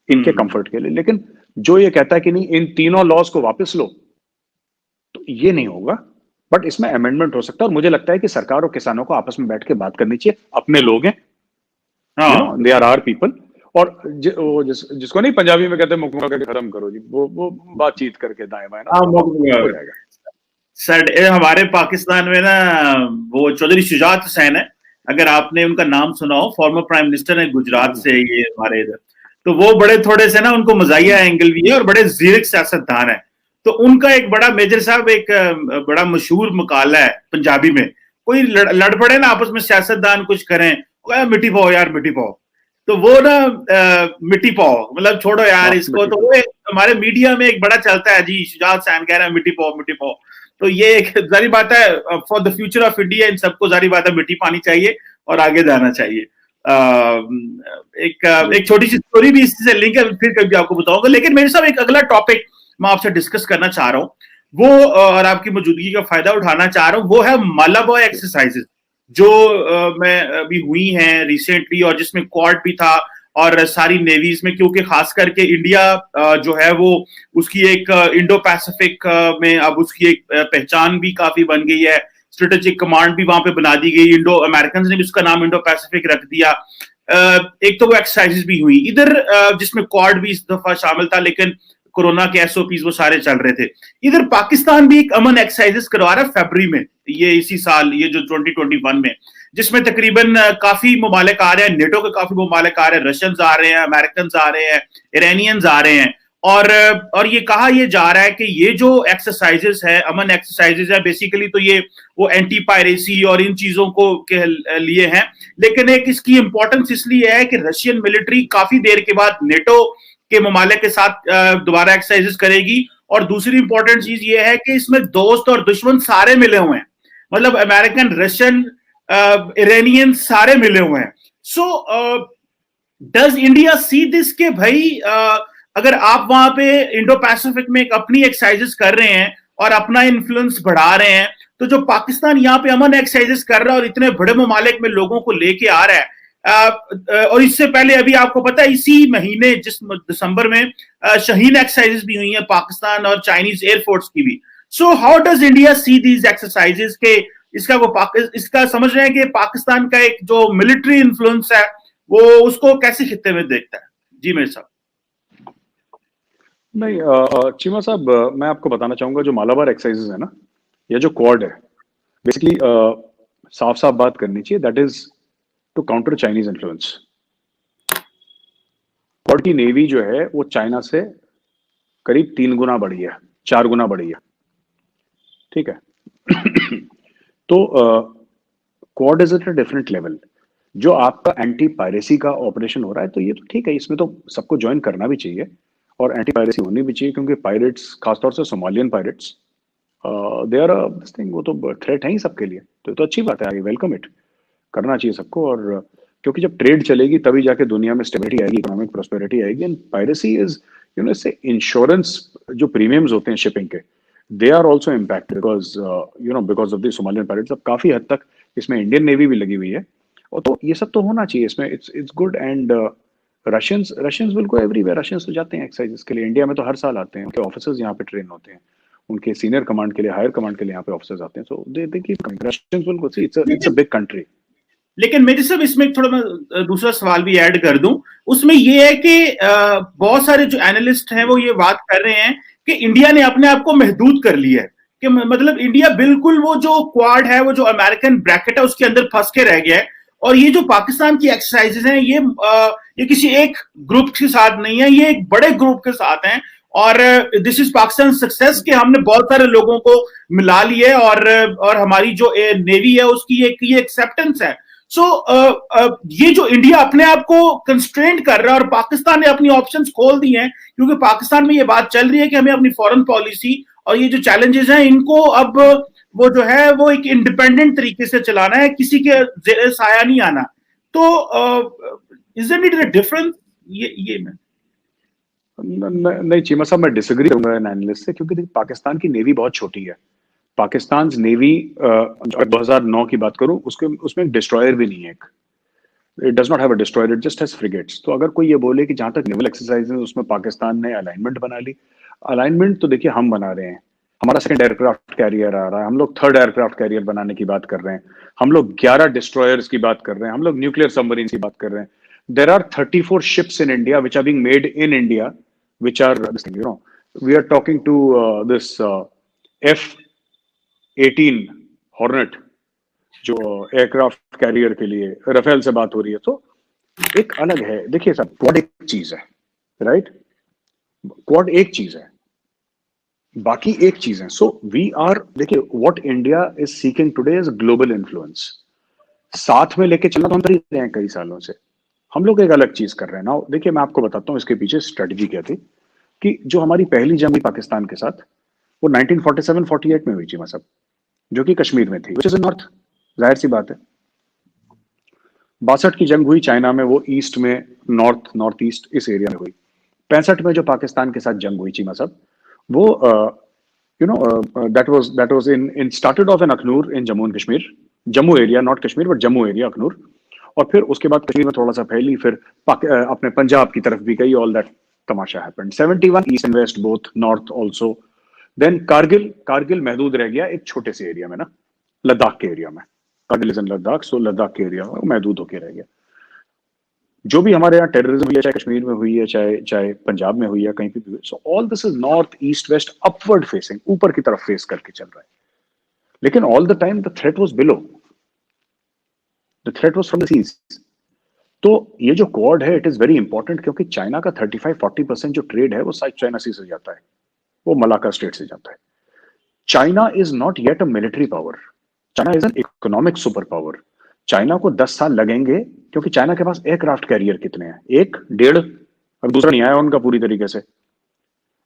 इनके कंफर्ट के लिए। लेकिन जो ये कहता है कि नहीं इन तीनों लॉज को वापस लो, तो ये नहीं होगा। बट इसमें अमेंडमेंट हो सकता है, और मुझे लगता है कि सरकार और किसानों को आपस में बैठ के बात करनी चाहिए। अपने लोग हैं, दे आर आवर पीपल। और जिसको नहीं पंजाबी में कहते हैं मुकम्मल करके खत्म करो जी, वो बातचीत करके दाएं बाएं ना हो जाएगा। सर हमारे पाकिस्तान में ना वो चौधरी शुजात हुसैन है, अगर आपने उनका नाम सुना हो, फॉर्मर प्राइम मिनिस्टर है गुजरात से, ये हमारे इधर। तो वो बड़े थोड़े से ना, उनको मजाहिया एंगल भी है और बड़े जीरक सियासतदान है। तो उनका एक बड़ा मेजर साहब एक बड़ा मशहूर मुकाला है पंजाबी में, कोई लड़ पड़े ना आपस में सियासतदान, कुछ करें, मिट्टी पाओ यार मिट्टी पाओ, तो वो ना मिट्टी पाओ मतलब छोड़ो यार इसको। तो वो हमारे मीडिया में एक बड़ा चलता है जी, शुजात हुसैन कह रहा है मिट्टी पाओ मिट्टी पाओ। तो ये एक जारी बात है, for the future of India in सबको जारी बात है मिट्टी पानी चाहिए और आगे जाना चाहिए। एक छोटी सी स्टोरी भी इससे लिंक है, फिर कभी आपको बताऊंगा। लेकिन मेरे साथ एक अगला टॉपिक मैं आपसे डिस्कस करना चाह रहा हूँ, वो और आपकी मौजूदगी का फायदा उठाना चाह रहा हूँ, वो है मलाबार एक्सरसाइजेस जो मैं अभी हुई हैं रिसेंटली, और जिसमें क्वाड भी था और सारी नेवीज में, क्योंकि खास करके इंडिया जो है वो उसकी एक इंडो पैसिफिक में अब उसकी एक पहचान भी काफी बन गई है। स्ट्रेटेजिक कमांड भी वहां पे बना दी गई, इंडो अमेरिकन ने भी उसका नाम इंडो पैसिफिक रख दिया। एक तो वो एक्सरसाइजेस भी हुई इधर, जिसमें क्वाड भी इस दफा शामिल था, लेकिन कोरोना के एसओपीज वो सारे चल रहे थे। इधर पाकिस्तान भी एक अमन एक्सरसाइजेस करवा रहा है फरवरी में, ये इसी साल, ये जो 2021 में, जिसमें तकरीबन काफी ममालिक आ रहे हैं, नेटो के काफी ममालिक आ रहे हैं, रशियंस आ रहे हैं, अमेरिकन आ रहे हैं, ईरानियंस आ रहे हैं। और ये कहा ये जा रहा है कि ये जो एक्सरसाइजेस है, अमन एक्सरसाइजेस है, बेसिकली तो ये वो एंटी पायरेसी और इन चीजों को के लिए हैं। लेकिन एक इसकी इंपॉर्टेंस इसलिए है कि रशियन मिलिट्री काफी देर के बाद नेटो के ममालिक के साथ दोबारा एक्सरसाइजेस करेगी। और दूसरी इंपॉर्टेंट चीज ये है कि इसमें दोस्त और दुश्मन सारे मिले हुए हैं, मतलब अमेरिकन, रशियन, ईरानियन सारे मिले हुए हैं। So does India see this के भाई अगर आप वहां पे इंडो पैसिफिक में एक अपनी एक्सरसाइजेस कर रहे हैं और अपना इन्फ्लुएंस बढ़ा रहे हैं, तो जो पाकिस्तान यहाँ पे अमन एक्सरसाइजेस कर रहा है और इतने बड़े ममालिक में लोगों को लेके आ रहा है, और इससे पहले अभी आपको पता है इसी महीने जिस दिसंबर में शहीन एक्सरसाइजेस भी हुई हैं पाकिस्तान और चाइनीज एयरफोर्स की भी। So how does India see these exercises के इसका इसका समझ रहे हैं कि पाकिस्तान का एक जो मिलिट्री इन्फ्लुएंस है वो उसको कैसे खित्ते में देखता है? जी मेरे साहब। नहीं, चीमा साहब, मैं आपको बताना चाहूंगा जो मालाबार एक्सरसाइजेज है ना, या जो क्वाड है, बेसिकली साफ साफ बात करनी चाहिए, that is to counter Chinese influence. Quad की नेवी जो है वो चाइना से करीब 3 गुना बढ़ी है, 4 गुना बढ़ी है, ठीक है। तो quad is at a different level. जो आपका एंटी पायरेसी का ऑपरेशन हो रहा है, तो ये तो ठीक है, इसमें तो सबको ज्वाइन करना भी चाहिए और एंटी पायरेसी होनी भी चाहिए, क्योंकि पायरेट्स, खासतौर से Somalian pirates, they are this thing, वो तो थ्रेट है ही सबके लिए। तो ये तो अच्छी बात है, आई वेलकम इट, करना चाहिए सबको। और क्योंकि जब ट्रेड चलेगी तभी जाके दुनिया में स्टेबिलिटी आएगी, इकोनॉमिक प्रोस्पेरिटी आएगी। एंड पायरेसी इज, इससे इंश्योरेंस जो प्रीमियम्स होते हैं शिपिंग के, they are also impact because because of the Somalian pirates. अब काफी हद तक इसमें इंडियन नेवी भी लगी हुई है, और तो ये सब तो होना चाहिए इसमें। It's good. And Russians will go everywhere. Russians तो जाते हैं एक्सरसाइजेस के लिए, इंडिया में तो हर साल आते हैं, उनके ऑफिसर्स यहाँ पे ट्रेन होते हैं, उनके सीनियर कमांड के लिए, हायर कमांड के लिए यहाँ पे ऑफिसर्स आते हैं। So they keep coming. Russians will go, see it's a big country. लेकिन मेरे सब इसमें थोड़ा मैं दूसरा सवाल भी ऐड कर दूं। उसमें ये है कि बहुत सारे जो एनालिस्ट हैं वो ये बात कर रहे हैं कि इंडिया ने अपने आप को महदूद कर लिया है, कि मतलब इंडिया बिल्कुल वो जो क्वाड है, वो जो अमेरिकन ब्रैकेट है, उसके अंदर फंस के रह गया है। और ये जो पाकिस्तान की एक्सरसाइजेज हैं, ये किसी एक ग्रुप के साथ नहीं है, ये एक बड़े ग्रुप के साथ हैं। और दिस इज पाकिस्तान सक्सेस कि हमने बहुत सारे लोगों को मिला लिए, और हमारी जो नेवी है उसकी ये एक्सेप्टेंस है। सो ये जो इंडिया अपने आप को कंस्ट्रेंट कर रहा है और पाकिस्तान ने अपनी ऑप्शंस खोल दी हैं, क्योंकि पाकिस्तान में ये बात चल रही है कि हमें अपनी फॉरेन पॉलिसी और ये जो चैलेंजेस हैं इनको अब वो जो है वो एक इंडिपेंडेंट तरीके से चलाना है, किसी के ज़ेरे साया नहीं आना। तो इजंट इट अ डिफरेंस? ये मैं नहीं चीमा साहब, मैं डिसएग्री करूंगा इन एनालिस्ट से, क्योंकि देखिए पाकिस्तान की नेवी बहुत छोटी है। पाकिस्तान नेवी, 2009 की बात करूं, उसमें एक डिस्ट्रॉयर भी नहीं है। It does not have a destroyer, it just has frigates. तो अगर कोई ये बोले कि जहां तक नेवल एक्सरसाइज है उसमें पाकिस्तान ने अलाइनमेंट बना ली, अलाइनमेंट तो देखिए हम बना रहे हैं। हमारा सेकंड एयरक्राफ्ट कैरियर आ रहा है, हम लोग थर्ड एयरक्राफ्ट कैरियर बनाने की बात कर रहे हैं, हम लोग 11 डिस्ट्रॉयर्स की बात कर रहे हैं, हम लोग न्यूक्लियर सबमरीन की बात कर रहे हैं। There are 34 ships in India which are being made in India, which are this thing, we are talking to this F-18 Hornet, जो एयरक्राफ्ट कैरियर के लिए राफेल से बात हो रही है। तो एक अलग है। देखिए सर, क्वाड एक चीज है, राइट? क्वाड एक चीज है, बाकी एक चीज है। सो वी आर, देखिए what India is seeking today is global influence. साथ में लेके चलना तो हम कर ही रहे हैं कई सालों से। हम लोग एक अलग चीज कर रहे हैं ना। देखिए मैं आपको बताता हूँ इसके पीछे स्ट्रेटजी क्या थी। कि जो हमारी पहली जंग हुई पाकिस्तान के साथ, वो 1947-48 में हुई थी, मतलब जो कि कश्मीर में थी, विच इज इन नॉर्थ। जाहिर सी बात है। 62 की जंग हुई चाइना में, वो ईस्ट में, नॉर्थ ईस्ट इस एरिया में हुई। 65 में जो पाकिस्तान के साथ जंग हुई चीमा साहब, वो that was in started off in Akhnoor in Jammu and Kashmir, Jammu area, not Kashmir but Jammu area, Akhnoor. और फिर उसके बाद कश्मीर में थोड़ा सा फैली, फिर अपने पंजाब की तरफ भी गई। ऑल दैट तमाशा happened. 71 east and west both, north also. Then Kargil महदूद रह गया एक छोटे से एरिया में ना, लद्दाख के एरिया में। कारगिल इज इन लद्दाख, सो लद्दाख के एरिया में महदूद होकर रह गया। जो भी हमारे यहाँ टेररिज्म हुई है, चाहे कश्मीर में हुई है, चाहे पंजाब में हुई है, कहीं भी हुई, so all this is north east west, upward facing, ऊपर की तरफ फेस करके चल रहा है। लेकिन all the time the threat was below, the threat was from the seas. तो ये जो क्वाड है, इट इज वेरी इंपॉर्टेंट, क्योंकि चाइना का 35-40% जो ट्रेड है वो साउथ चाइना सी से जाता है, वो मलाक्का स्टेट से जाता है। China is not yet a military power, China is an economic super power. China को 10 साल लगेंगे, क्योंकि चाइना के पास एयरक्राफ्ट कैरियर कितने हैं? 1, 1.5, अब दूसरा नहीं आया उनका पूरी तरीके से।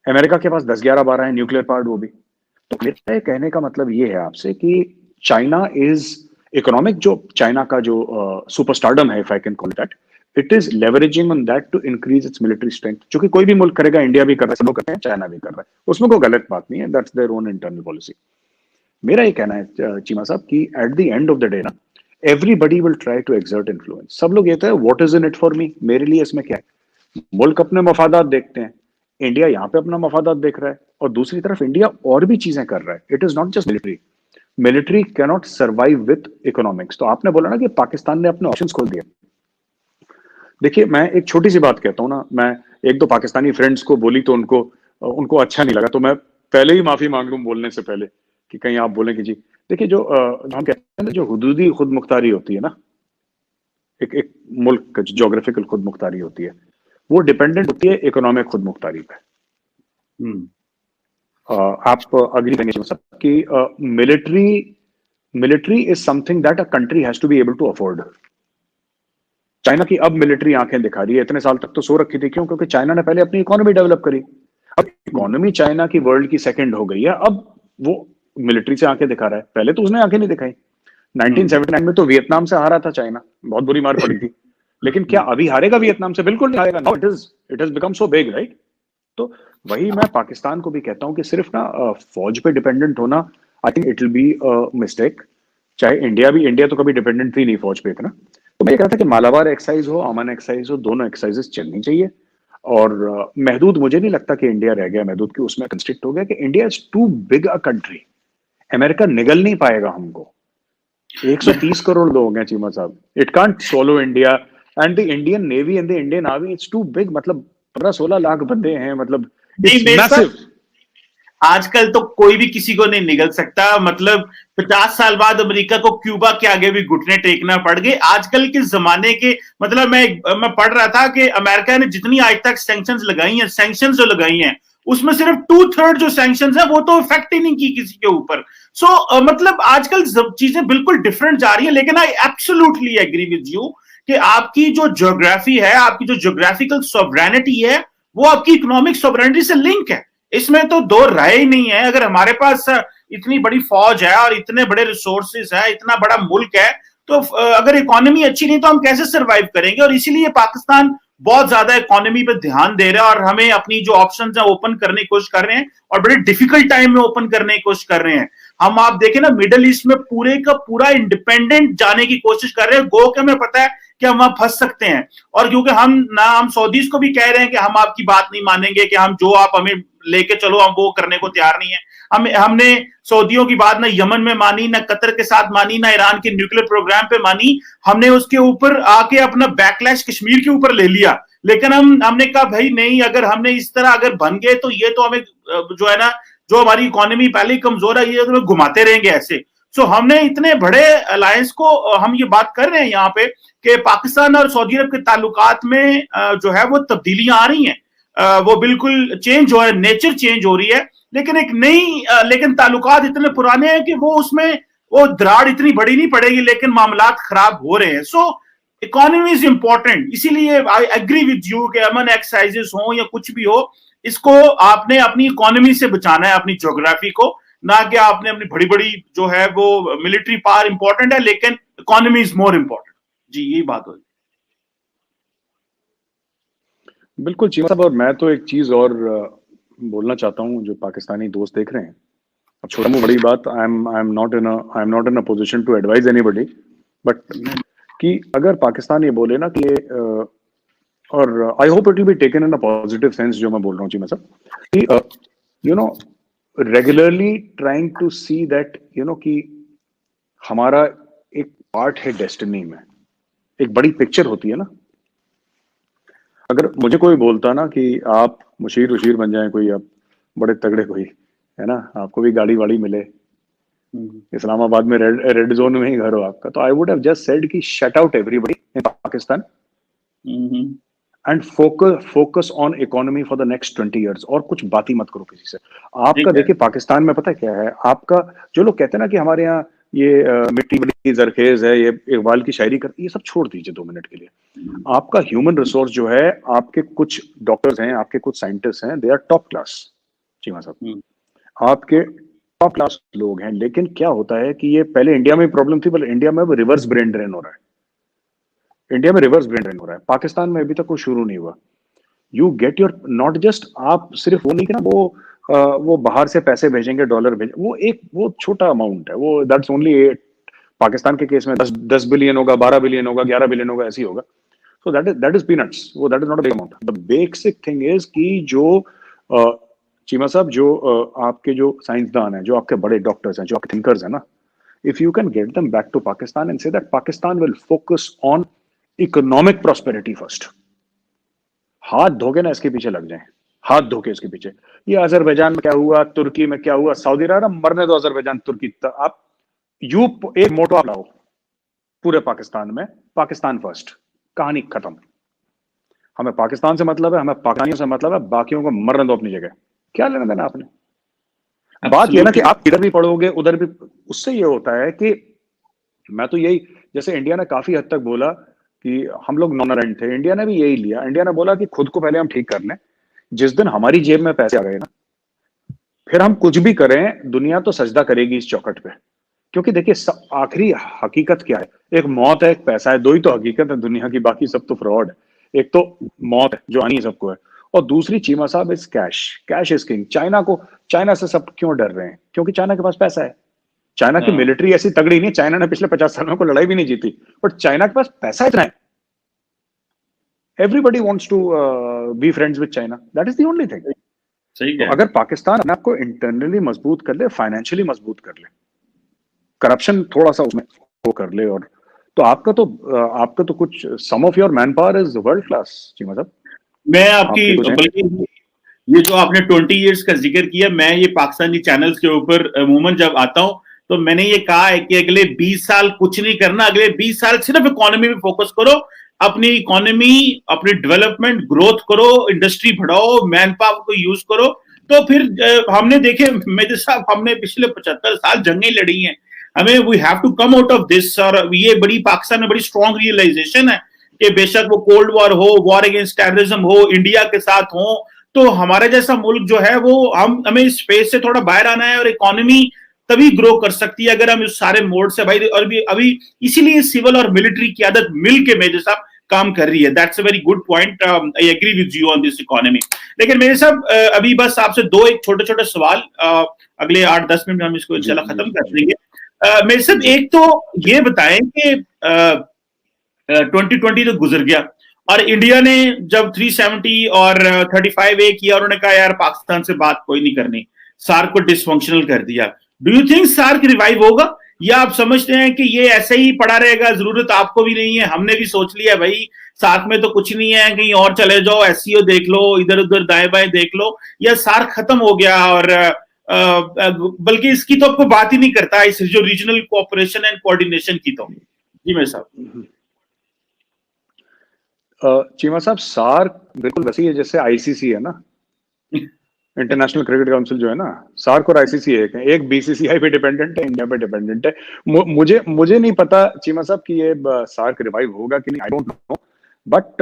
अमेरिका के पास 10, 11, 12 है, न्यूक्लियर पार्ट वो भी। तो मेरा कहने का मतलब ये है आपसे कि चाइना इज इकोनॉमिक, जो चाइना का जो सुपरस्टारडम है, if I can call that, it is leveraging on that to increase its military strength, जो कि कोई भी मुल्क करेगा, इंडिया भी कर रहा है, सब लोग करते हैं, चाइना भी कर रहा है, उसमें कोई गलत बात नहीं है। That's their own internal policy. मेरा ये कहना है चीमा साहब कि at the end of the day ना, everybody will try to exert influence. सब लोग ये कहते हैं what is in it for me, मेरे लिए इसमें क्या है। मुल्क अपने मफादात देखते हैं, इंडिया यहाँ पे अपना मफादात देख रहा है, और दूसरी तरफ इंडिया और भी चीजें कर रहा है। It is not just military. Military cannot survive with economics. तो आपने बोला ना कि पाकिस्तान ने अपने ऑप्शंस खोल दिए। देखिए, मैं एक छोटी सी बात कहता हूँ ना, मैं एक दो पाकिस्तानी फ्रेंड्स को बोली तो उनको उनको अच्छा नहीं लगा, तो मैं पहले ही माफी मांग लूं बोलने से पहले कि कहीं आप बोलें कि जी। देखिए, जो हम कहते हैं ना, जो हुदूदी खुद मुख्तारी होती है ना, एक एक मुल्क का जोग्राफिकल खुद मुख्तारी होती है, वो डिपेंडेंट होती है इकोनॉमिक खुद मुख्तारी पे। आप अग्री करेंगे सब कि military is something that a country has to be able to afford. China की अब मिलिट्री आंखें दिखा रही है, इतने साल तक तो सो रखी थी, क्यों? क्योंकि चाइना ने पहले अपनी इकोनॉमी डेवलप करी। अब इकोनॉमी चाइना की वर्ल्ड की सेकंड हो गई है, अब वो मिलिट्री से आंखें दिखा रहा है। पहले तो उसने आंखें नहीं दिखाई। 1979 में तो वियतनाम से हारा था चाइना, बहुत बुरी मार पड़ी थी। लेकिन क्या अभी हारेगा वियतनाम से? बिल्कुल नहीं हारेगा। Now it has become so big, right? तो वही मैं पाकिस्तान को भी कहता हूं कि सिर्फ ना फौज पे डिपेंडेंट होना, I think it will be mistake. चाहे इंडिया तो कभी डिपेंडेंट थी नहीं फौज पे इतना। तो मैं कह रहा था कि मालाबार एक्साइज हो, अमन एक्साइज हो, दोनों एक्साइजेस चलनी चाहिए। और महदूद, मुझे नहीं लगता कि इंडिया रह गया महदूद, कि उसमें कंस्ट्रिक्ट हो गया कि India is too big a country. America निगल नहीं पाएगा हमको। 130 करोड़ लोग हैं Cheema sahab, it can't swallow India. And the Indian navy and the Indian army, it's too big. मतलब 15-16 लाख बंदे हैं, मतलब नहीं इट्स मेरे साथ मैसिव। आजकल तो कोई भी किसी को नहीं निगल सकता। मतलब 50 साल बाद अमेरिका को क्यूबा के आगे भी घुटने टेकना पड़ गए आजकल के जमाने के। मतलब मैं पढ़ रहा था कि अमेरिका ने जितनी आज तक सैंक्शंस लगाई हैं, सैंक्शंस जो लगाई हैं, उसमें सिर्फ 2/3 जो सैंक्शंस है वो तो इफेक्ट ही नहीं की किसी के ऊपर। मतलब आजकल चीजें बिल्कुल डिफरेंट जा रही है। लेकिन I absolutely agree with you कि आपकी जो ज्योग्राफी है, आपकी जो ज्योग्राफिकल सॉवरेनिटी है, वो आपकी इकोनॉमिक सॉवरेनिटी से लिंक है। इसमें तो दो राय ही नहीं है। अगर हमारे पास इतनी बड़ी फौज है और इतने बड़े रिसोर्सेज है, इतना बड़ा मुल्क है, तो अगर इकोनॉमी अच्छी नहीं तो हम कैसे सरवाइव करेंगे? और इसीलिए पाकिस्तान बहुत ज्यादा इकोनॉमी पे ध्यान दे रहा है और हमें अपनी जो ऑप्शंस है ओपन करने की कोशिश कर रहे हैं और बड़े डिफिकल्ट टाइम में ओपन करने की कोशिश कर रहे हैं। हम आप देखें ना, मिडल ईस्ट में पूरे का पूरा इंडिपेंडेंट जाने की कोशिश कर रहे हैं। गो के हमें पता है कि हम वहां फंस सकते हैं। और क्योंकि हम सऊदीज को भी कह रहे हैं कि हम आपकी बात नहीं मानेंगे, कि हम जो आप हमें लेके चलो हम वो करने को तैयार नहीं है। हमने सऊदियों की बात ना यमन में मानी, ना कतर के साथ मानी, ना ईरान के न्यूक्लियर प्रोग्राम पे मानी। हमने उसके ऊपर आके अपना बैकलैश कश्मीर के ऊपर ले लिया। लेकिन हमने कहा भाई नहीं, अगर हमने इस तरह अगर बन गए तो ये तो हमें जो है ना, जो हमारी इकोनॉमी पहले ही कमजोर है, ये तो घुमाते रहेंगे ऐसे। हमने इतने बड़े अलायंस को हम ये बात कर रहे हैं यहाँ पे कि पाकिस्तान और सऊदी अरब के ताल्लुकात में जो है वो तब्दीलियां आ रही हैं। वो बिल्कुल चेंज हो रहा है, नेचर चेंज हो रही है। लेकिन एक नई लेकिन ताल्लुकात इतने पुराने हैं कि वो उसमें वो दरार इतनी बड़ी नहीं पड़ेगी, लेकिन मामलात खराब हो रहे हैं। Economy is important. इसीलिए आई एग्री विद यू कि अमन एक्सरसाइजेस हो या कुछ भी हो, इसको आपने अपनी इकोनॉमी से बचाना है, अपनी ज्योग्राफी को, ना कि आपने अपनी बड़ी बड़ी जो है वो मिलिट्री पावर इंपॉर्टेंट है, लेकिन इकोनॉमी इज मोर इंपॉर्टेंट। जी, यही बात होगी। बिल्कुल चीमा साहब, और मैं तो एक चीज और बोलना चाहता हूं, जो पाकिस्तानी दोस्त देख रहे हैं। अब छोटा मुंह बड़ी बात, I am not in a position to advise anybody, but कि अगर पाकिस्तान ये बोले ना कि और I hope it will be taken in a positive sense जो मैं बोल रहा हूँ चीमा साहब, कि you know regularly trying to see that कि हमारा एक पार्ट है डेस्टिनी में, एक बड़ी पिक्चर होती है ना। अगर मुझे कोई बोलता ना कि आप मुशीर उशीर बन जाए, कोई आप बड़े तगड़े कोई है ना, आपको भी गाड़ी वाड़ी मिले, इस्लामाबाद में रेड जोन में ही घर हो आपका, तो I would have just said कि shut out everybody in Pakistan and focus on economy for the next 20 years, और कुछ बात ही मत करो किसी से। आपका देखिए पाकिस्तान में पता है क्या है आपका, जो लोग कहते हैं ना कि हमारे यहाँ ये मिट्टी बड़ी जरखेज है, ये इकबाल की शायरी करती, ये सब छोड़ दीजिए 2 मिनट के लिए। आपका ह्यूमन रिसोर्स जो है, आपके कुछ डॉक्टर्स हैं, आपके कुछ साइंटिस्ट हैं, they are top class Cheema sahab, आपके टॉप क्लास लोग हैं। लेकिन क्या होता है कि ये पहले इंडिया में प्रॉब्लम थी, बल्कि इंडिया में रिवर्स ब्रेन ड्रेन हो रहा है। इंडिया में रिवर्स ब्रेन ड्रेन हो रहा है, पाकिस्तान में अभी तक कोई शुरू नहीं हुआ। You get your not just, आप सिर्फ वो नहीं कि ना वो बाहर से पैसे भेजेंगे, डॉलर भेजेंगे, वो छोटा अमाउंट है, वो दैट्स ओनली 8। पाकिस्तान के केस में 10 बिलियन होगा, 12 बिलियन होगा, 11 बिलियन होगा, ऐसी होगा। सो दैट इज पीनट्स, वो that is not a big amount. The basic thing is कि जो चीमा साहब, जो आपके जो साइंसदान हैं, जो आपके बड़े डॉक्टर्स हैं, जो आपके थिंकर्स हैं ना, if you can get them back to Pakistan and say that Pakistan will focus on economic prosperity first, हाथ धोके ना इसके पीछे लग जाएं, हाथ धोके इसके पीछे, ये अजरबैजान में क्या हुआ, तुर्की में क्या हुआ, सऊदी अरब मरने दो, अजरबैजान तुर्की, आप यू एक मोटो आप लाओ पूरे पाकिस्तान में, पाकिस्तान फर्स्ट, कहानी खत्म। हमें पाकिस्तान से मतलब है, हमें पाकिस्तानियों से मतलब है, बाकियों को मरने दो अपनी जगह, क्या लेना देना आपने। बात यह ना कि आप इधर भी पढ़ोगे उधर भी, उससे ये होता है कि मैं तो यही, जैसे इंडिया ने काफी हद तक बोला कि हम लोग नॉन अरेंट थे, इंडिया ने भी यही लिया, इंडिया ने बोला कि खुद को पहले हम ठीक कर लें, जिस दिन हमारी जेब में पैसे आ गए ना, फिर हम कुछ भी करें दुनिया तो सजदा करेगी इस चौखट पे। क्योंकि देखिए आखिरी हकीकत क्या है, एक मौत है, एक पैसा है, दो ही तो हकीकत है दुनिया की, बाकी सब तो फ्रॉड है। एक तो मौत है जो आनी है सबको है, और दूसरी चीमा साहब is cash, cash is king. China से सब क्यों डर रहे हैं, क्योंकि चाइना के पास पैसा है। चाइना की मिलिट्री ऐसी तगड़ी नहीं, चाइना ने पिछले 50 साल में कोई लड़ाई भी नहीं जीती, बट चाइना के पास पैसा इतना है, everybody wants to be friends with China, that is the only thing. सही है। तो अगर पाकिस्तान अपने आप को इंटरनली मजबूत कर ले, फाइनेंशियली मजबूत कर ले, करप्शन थोड़ा सा उसमें वो कर ले, और तो आपका तो कुछ, some of your man power is world class Cheema sahab. मैं आपकी, बल्कि ये जो आपने 20 इयर्स का जिक्र किया, मैं ये पाकिस्तानी चैनल्स के ऊपर अमूमन जब आता हूं तो मैंने ये कहा है कि अगले 20 साल कुछ नहीं करना, अगले 20 साल सिर्फ इकोनॉमी में फोकस करो, अपनी इकोनॉमी, अपनी डेवलपमेंट ग्रोथ करो, इंडस्ट्री बढ़ाओ, मैन पावर को यूज करो। तो फिर हमने देखे मेजर साहब, हमने पिछले 75 साल जंगें लड़ी हैं, हमें we have to come out of this. और ये बड़ी पाकिस्तान में बड़ी स्ट्रॉन्ग रियलाइजेशन है कि बेशक वो कोल्ड वॉर हो, वॉर अगेंस्ट टेररिज्म हो, इंडिया के साथ हो, तो हमारे जैसा मुल्क जो है वो हमें इस स्पेस से थोड़ा बाहर आना है, और इकोनॉमी तभी ग्रो कर सकती है अगर हम इस सारे मोड से भाई, और भी अभी इसीलिए सिविल और मिलिट्री की आदत मिल के मेजर साहब काम कर रही है। That's a very good point, I agree with you on this economy. लेकिन मेरे साहब अभी बस आपसे दो एक छोटे छोटे सवाल, अगले 8-10 मिनट में हम इसको इंशाल्लाह खत्म कर देंगे। मेरे साहब एक तो ये बताएं कि 2020 तो गुजर गया और इंडिया ने जब 370 और 35 किया, उन्होंने कहा यार पाकिस्तान से बात कोई नहीं करनी, सार्क को डिसफंक्शनल कर दिया। Do you think SAARC revive होगा, या आप समझते हैं कि ये ऐसे ही पड़ा रहेगा, जरूरत आपको भी नहीं है, हमने भी सोच लिया भाई सार्क में तो कुछ नहीं है, कहीं और चले जाओ, एससीओ देख लो, इधर उधर दाएं बाएं देख लो, या सार्क खत्म हो गया और बल्कि इसकी तो आपको बात ही नहीं करता, इस जो रीजनल कोऑपरेशन एंड कोऑर्डिनेशन की तो। जी मेरे साहब। चीमा साहब, सार्क बिल्कुल वैसी है जैसे आईसीसी है ना, इंटरनेशनल क्रिकेट काउंसिल जो है ना, सार्क और आईसीसी एक बीसीसीआई पे डिपेंडेंट है, इंडिया पे डिपेंडेंट है। मुझे नहीं पता चीमा साहब कि ये सार्क रिवाइव होगा कि नहीं, I don't know, but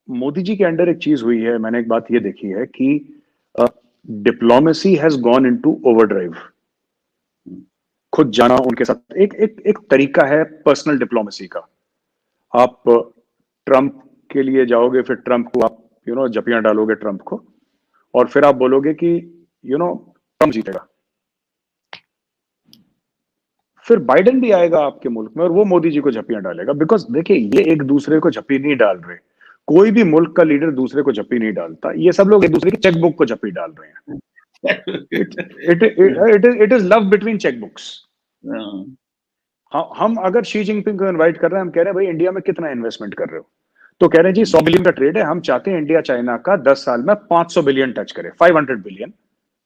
Modi ji के अंडर एक चीज हुई है, मैंने एक बात ये देखी है कि diplomacy has gone into overdrive. खुद जाना उनके साथ एक तरीका है पर्सनल डिप्लोमेसी का। आप ट्रंप के लिए जाओगे, फिर ट्रंप को आप जपियां डालोगे ट्रंप को, और फिर आप बोलोगे कि ट्रंप जीतेगा। फिर बाइडेन भी आएगा आपके मुल्क में और वो मोदी जी को झप्पियां डालेगा। बिकॉज देखिए, ये एक दूसरे को झप्पी नहीं डाल रहे, कोई भी मुल्क का लीडर दूसरे को झप्पी नहीं डालता, ये सब लोग एक दूसरे की चेकबुक को झप्पी डाल रहे हैं। It is love between chequebooks. हम अगर शी जिनपिंग को इनवाइट कर रहे हैं, हम कह रहे हैं भाई इंडिया में कितना इन्वेस्टमेंट कर रहे हो, तो कह रहे हैं जी 100 बिलियन का ट्रेड है, हम चाहते हैं इंडिया चाइना का 10 साल में 500 बिलियन टच करे, 500 बिलियन,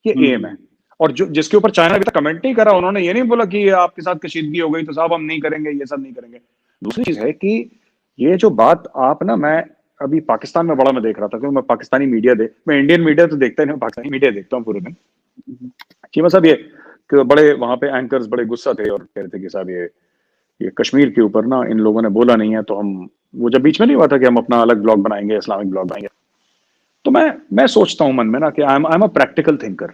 ये एम है। और जो जिसके ऊपर चाइना अभी तक कमेंट नहीं करा, उन्होंने ये नहीं बोला कि आपके साथ कशीदगी हो गई तो साहब हम नहीं करेंगे, ये सब नहीं करेंगे। दूसरी चीज है कि ये जो बात आप ना, मैं अभी पाकिस्तान में बड़ा मैं देख रहा था, क्योंकि मैं पाकिस्तानी मीडिया मैं इंडियन मीडिया तो देखता ही नहीं, पाकिस्तानी मीडिया देखता हूँ पूरे दिन। चीमा साहब, ये बड़े वहां पे एंकर्स बड़े गुस्सा थे और कह रहे थे कि साहब ये कश्मीर के ऊपर ना इन लोगों ने बोला नहीं है, तो हम, वो जब बीच में नहीं हुआ था कि हम अपना अलग ब्लॉग बनाएंगे, इस्लामिक ब्लॉग बनाएंगे, तो मैं सोचता हूं मन में ना कि I am a practical thinker,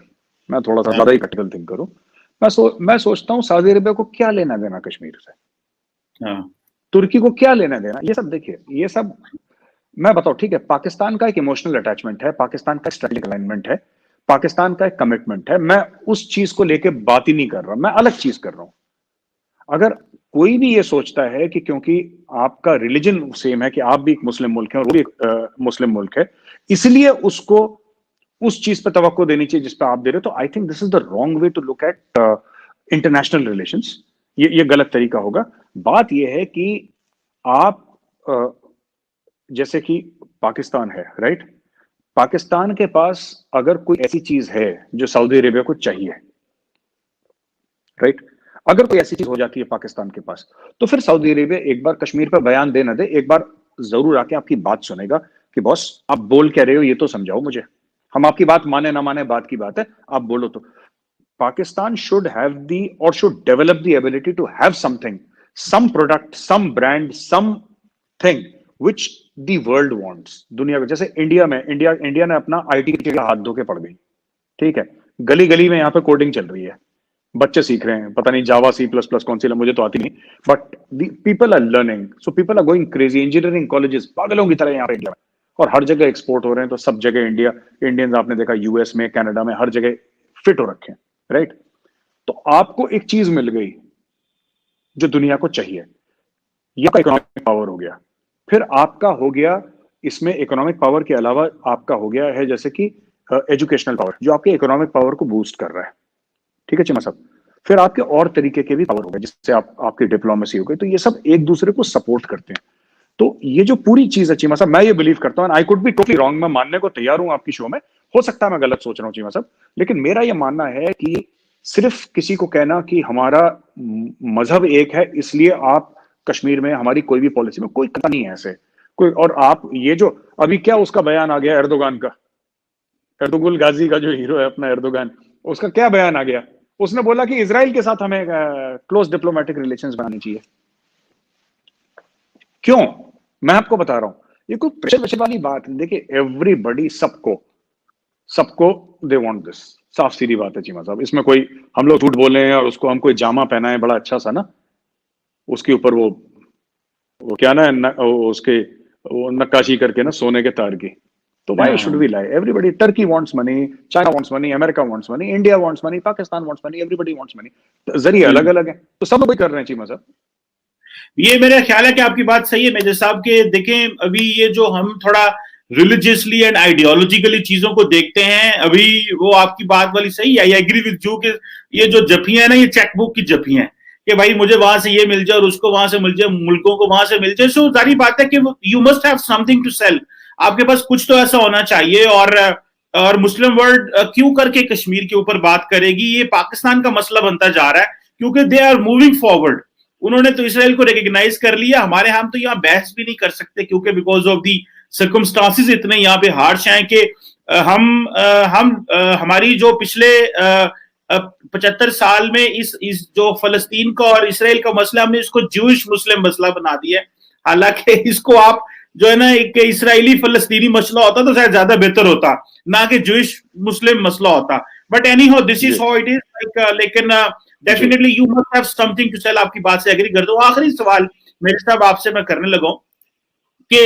मैं थोड़ा सा ज्यादा ही प्रैक्टिकल थिंकर हूं। मैं सोचता हूं सऊदी अरेबिया को क्या लेना देना कश्मीर से, तुर्की को क्या लेना देना, ये सब देखिए, ये सब मैं बताऊं, ठीक है, पाकिस्तान का एक इमोशनल अटैचमेंट है, पाकिस्तान का स्ट्रेटेजिक अलाइनमेंट है, पाकिस्तान का एक कमिटमेंट है, मैं उस चीज को लेके बात ही नहीं कर रहा, मैं अलग चीज कर रहा हूं। अगर कोई भी ये सोचता है कि क्योंकि आपका रिलीजन सेम है, कि आप भी एक मुस्लिम मुल्क है और वो भी एक मुस्लिम मुल्क है, इसलिए उसको उस चीज पर तवक्को देनी चाहिए जिस पर आप दे रहे हो, तो I think this is the wrong way to look at international relations, ये गलत तरीका होगा। बात ये है कि आप जैसे कि पाकिस्तान है, राइट? पाकिस्तान के पास अगर कोई ऐसी चीज है जो सऊदी अरेबिया को चाहिए, राइट? अगर कोई ऐसी चीज हो जाती है पाकिस्तान के पास, तो फिर सऊदी अरेबिया एक बार कश्मीर पर बयान दे ना दे, एक बार जरूर आके आपकी बात सुनेगा कि बॉस आप बोल क्या रहे हो, ये तो समझाओ मुझे। हम आपकी बात माने ना माने बात की बात है, आप बोलो तो। Pakistan should have the or should develop the ability to have something, some product, some brand, something which the world wants. दुनिया में जैसे इंडिया में, इंडिया ने अपना आईटी के हाथ धो के पड़ गई, ठीक है? गली गली में यहाँ पे कोडिंग चल रही है, बच्चे सीख रहे हैं, पता नहीं जावा सी प्लस प्लस कौन सी, मुझे तो आती नहीं, but the people are learning, so people are going crazy, engineering colleges पागलों की तरह यहाँ पे इंडिया में, और हर जगह एक्सपोर्ट हो रहे हैं। तो सब जगह इंडियंस आपने देखा यूएस में, कनाडा में, हर जगह फिट हो रखे हैं, राइट? तो आपको एक चीज मिल गई जो दुनिया को चाहिए, ये आपका इकोनॉमिक पावर हो गया। फिर आपका हो गया इसमें इकोनॉमिक पावर के अलावा आपका हो गया है जैसे कि एजुकेशनल पावर, जो आपके इकोनॉमिक पावर को बूस्ट कर रहा है, ठीक है चीमा साहब? फिर आपके और तरीके के भी पावर हो गए, जिससे आपकी डिप्लोमेसी हो गई। तो ये सब एक दूसरे को सपोर्ट करते हैं। तो ये जो पूरी चीज है चीमा साहब, मैं ये बिलीव करता हूँ, I could be totally wrong, मैं मानने को तैयार हूं आपकी शो में, हो सकता है मैं गलत सोच रहा हूँ चीमा साहब, लेकिन मेरा ये मानना है कि सिर्फ किसी को कहना कि हमारा मजहब एक है इसलिए आप कश्मीर में हमारी कोई भी पॉलिसी में कोई कथा नहीं है ऐसे कोई। और आप ये जो अभी क्या उसका बयान आ गया एर्दोगान का, एर्दुगुल गाजी का जो हीरो है अपना एर्दोगान, उसका क्या बयान आ गया? उसने बोला कि इजराइल के साथ हमें क्लोज डिप्लोमेटिक रिलेशंस बनानी चाहिए। क्यों? मैं आपको बता रहा हूं, ये कोई प्रेशर वेशर वाली बात नहीं। देखिए एवरीबडी, सबको दे वांट दिस, साफ सीधी बात है चीमा साहब। इसमें कोई हम लोग झूठ बोले हैं और उसको हम कोई जामा पहनाएं बड़ा अच्छा सा ना, उसके ऊपर वो क्या ना उसके वो नक्काशी करके ना सोने के तार की, तो why should we lie? Everybody, Turkey wants money, China wants money, America wants money, India wants money, Pakistan wants money, everybody wants money. जरिए अलग अलग है, तो सब लोग कर रहे हैं चीमा साहब। ये मेरा ख्याल है कि आपकी बात सही है मेजर साहब के। देखें अभी ये जो हम थोड़ा रिलीजियसली एंड आइडियोलॉजिकली चीजों को देखते हैं, अभी वो आपकी बात वाली सही है, आई एग्री विद यू कि ये जो जफियां है ना, ये चेकबुक की जफियां हैं कि भाई मुझे वहां से ये मिल जाए और उसको वहां से मिल जाए, मुल्कों को वहां से मिल जाए। सो सारी बात है कि you must have something to sell, आपके पास कुछ तो ऐसा होना चाहिए। और मुस्लिम वर्ल्ड क्यों करके कश्मीर के ऊपर बात करेगी? ये पाकिस्तान का मसला बनता जा रहा है, क्योंकि दे आर मूविंग फॉरवर्ड। उन्होंने तो इसराइल को रिकॉग्नाइज कर लिया, हमारे हम तो यहाँ बहस भी नहीं कर सकते, क्योंकि बिकॉज ऑफ दी सर्कमस्टांसिस इतने यहाँ पे हार्श हैं कि हमारी जो पिछले 75 साल में इस जो फलस्तीन का और इसराइल का मसला, हमने इसको ज्यूइश मुस्लिम मसला बना दिया है। हालांकि इसको आप जो है ना एक इसराइली फलस्तीनी मसला होता तो शायद ज्यादा बेहतर होता, ना कि ज्यूइश मुस्लिम मसला होता। But anyhow this is how it is. लेकिन definitely you must have something to sell, आपकी बात से एग्री करता हूं। आखिरी सवाल मेरे साहब आपसे मैं करने लगा हूं कि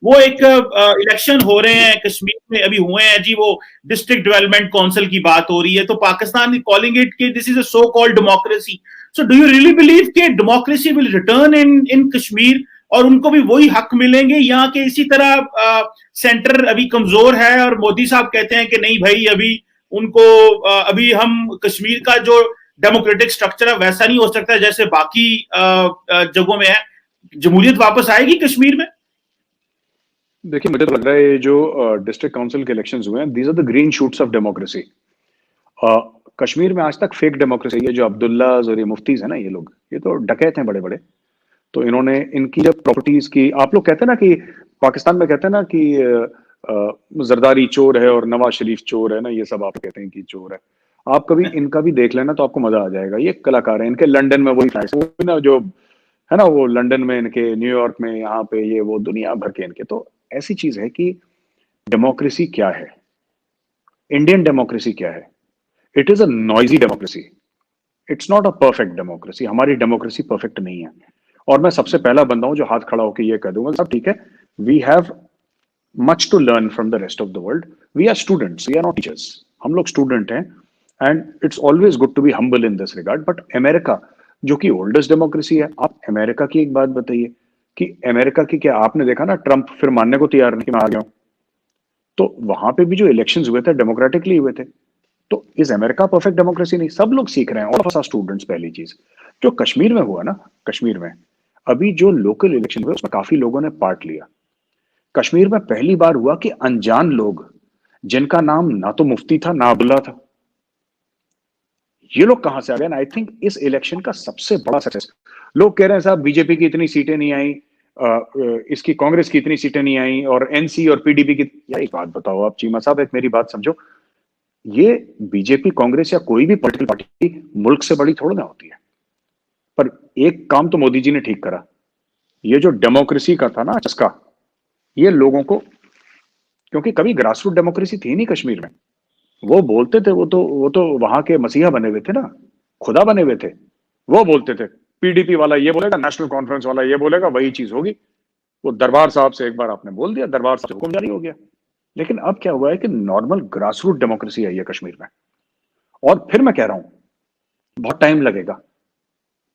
वो एक इलेक्शन हो रहे हैं कश्मीर में, अभी हुए हैं जी, वो डिस्ट्रिक्ट डेवलपमेंट काउंसिल की बात हो रही है, तो पाकिस्तान इज कॉलिंग इट कि this is a so called democracy. So do you really believe कि डेमोक्रेसी विल रिटर्न इन कश्मीर और उनको भी वही हक मिलेंगे, यहाँ के इसी तरह सेंटर अभी कमजोर है और मोदी साहब कहते हैं कि नहीं भाई अभी उनको अभी हम कश्मीर का जो डेमोक्रेटिक स्ट्रक्चर है वैसा नहीं हो सकता जैसे बाकी जगहों में है, जमहूरियत वापस आएगी कश्मीर में? देखिए मुझे तो लग रहा है जो डिस्ट्रिक्ट काउंसिल के इलेक्शंस हुए हैं, these are the green shoots of democracy. Kashmir में आज तक फेक डेमोक्रेसी है, जो अब्दुल्लाज और ये मुफ्तीज है ना, ये लोग ये तो डकैत हैं बड़े बड़े। तो इन्होंने इनकी जब प्रॉपर्टीज की, आप लोग कहते हैं ना कि पाकिस्तान में कहते हैं ना कि जरदारी चोर है और नवाज शरीफ चोर है ना, ये सब आप कहते हैं कि चोर है। आप कभी इनका भी देख लेना तो आपको मजा आ जाएगा। ये कलाकार है, इनके लंदन में वही फ्लैट्स ना जो है ना, वो लंदन में इनके, न्यूयॉर्क में, यहाँ पे ये वो दुनिया भर के इनके। तो ऐसी चीज है कि डेमोक्रेसी क्या है, इंडियन डेमोक्रेसी क्या है? It is a noisy democracy, it's not a perfect democracy. हमारी डेमोक्रेसी परफेक्ट नहीं है, और मैं सबसे पहला बंदा हूं जो हाथ खड़ा होकर ये कह दूंगा, सब ठीक है, we have much to learn from the rest of the world. We are students, we are not teachers, हम लोग स्टूडेंट हैं, and it's always good to be humble in this regard. But America जो कि oldest democracy है, आप America की एक बात बताइए कि अमेरिका की, क्या आपने देखा ना ट्रंप फिर मानने को तैयार नहीं कि मैं आ गया हूं, तो वहां पे भी जो इलेक्शंस हुए थे डेमोक्रेटिकली हुए थे। तो इज अमेरिका परफेक्ट डेमोक्रेसी? नहीं, सब लोग सीख रहे हैं, all of us are students. पहली चीज जो कश्मीर में हुआ ना, कश्मीर में अभी जो लोकल इलेक्शन हुए उसमें काफी लोगों ने पार्ट लिया। कश्मीर में पहली बार हुआ कि अनजान लोग, जिनका नाम ना तो मुफ्ती था ना अब्दुल्ला था, ये लोग कहां से आ गए? आई थिंक इस इलेक्शन का सबसे बड़ा सक्सेस, लोग कह रहे हैं साहब बीजेपी की इतनी सीटें नहीं आई, इसकी कांग्रेस की इतनी सीटें नहीं आई, और एनसी और पीडीपी की। यार एक बात बताओ आप चीमा साहब, एक मेरी बात समझो, ये बीजेपी कांग्रेस या कोई भी पॉलिटिकल पार्टी मुल्क से बड़ी थोड़ी ना होती है। पर एक काम तो मोदी जी ने ठीक करा, ये जो डेमोक्रेसी का था ना चस्का, ये लोगों को, क्योंकि कभी ग्रासरूट डेमोक्रेसी थी नहीं कश्मीर में। वो बोलते थे, वो तो वहां के मसीहा बने हुए थे ना, खुदा बने हुए थे। वो बोलते थे पीडीपी वाला ये बोलेगा, नेशनल कॉन्फ्रेंस वाला ये बोलेगा, वही चीज होगी। वो दरबार साहब से एक बार आपने बोल दिया, दरबार साहब से हुक्म जारी हो गया। लेकिन अब क्या हुआ है कि नॉर्मल ग्रासरूट डेमोक्रेसी आई है कश्मीर में। और फिर मैं कह रहा हूं बहुत टाइम लगेगा,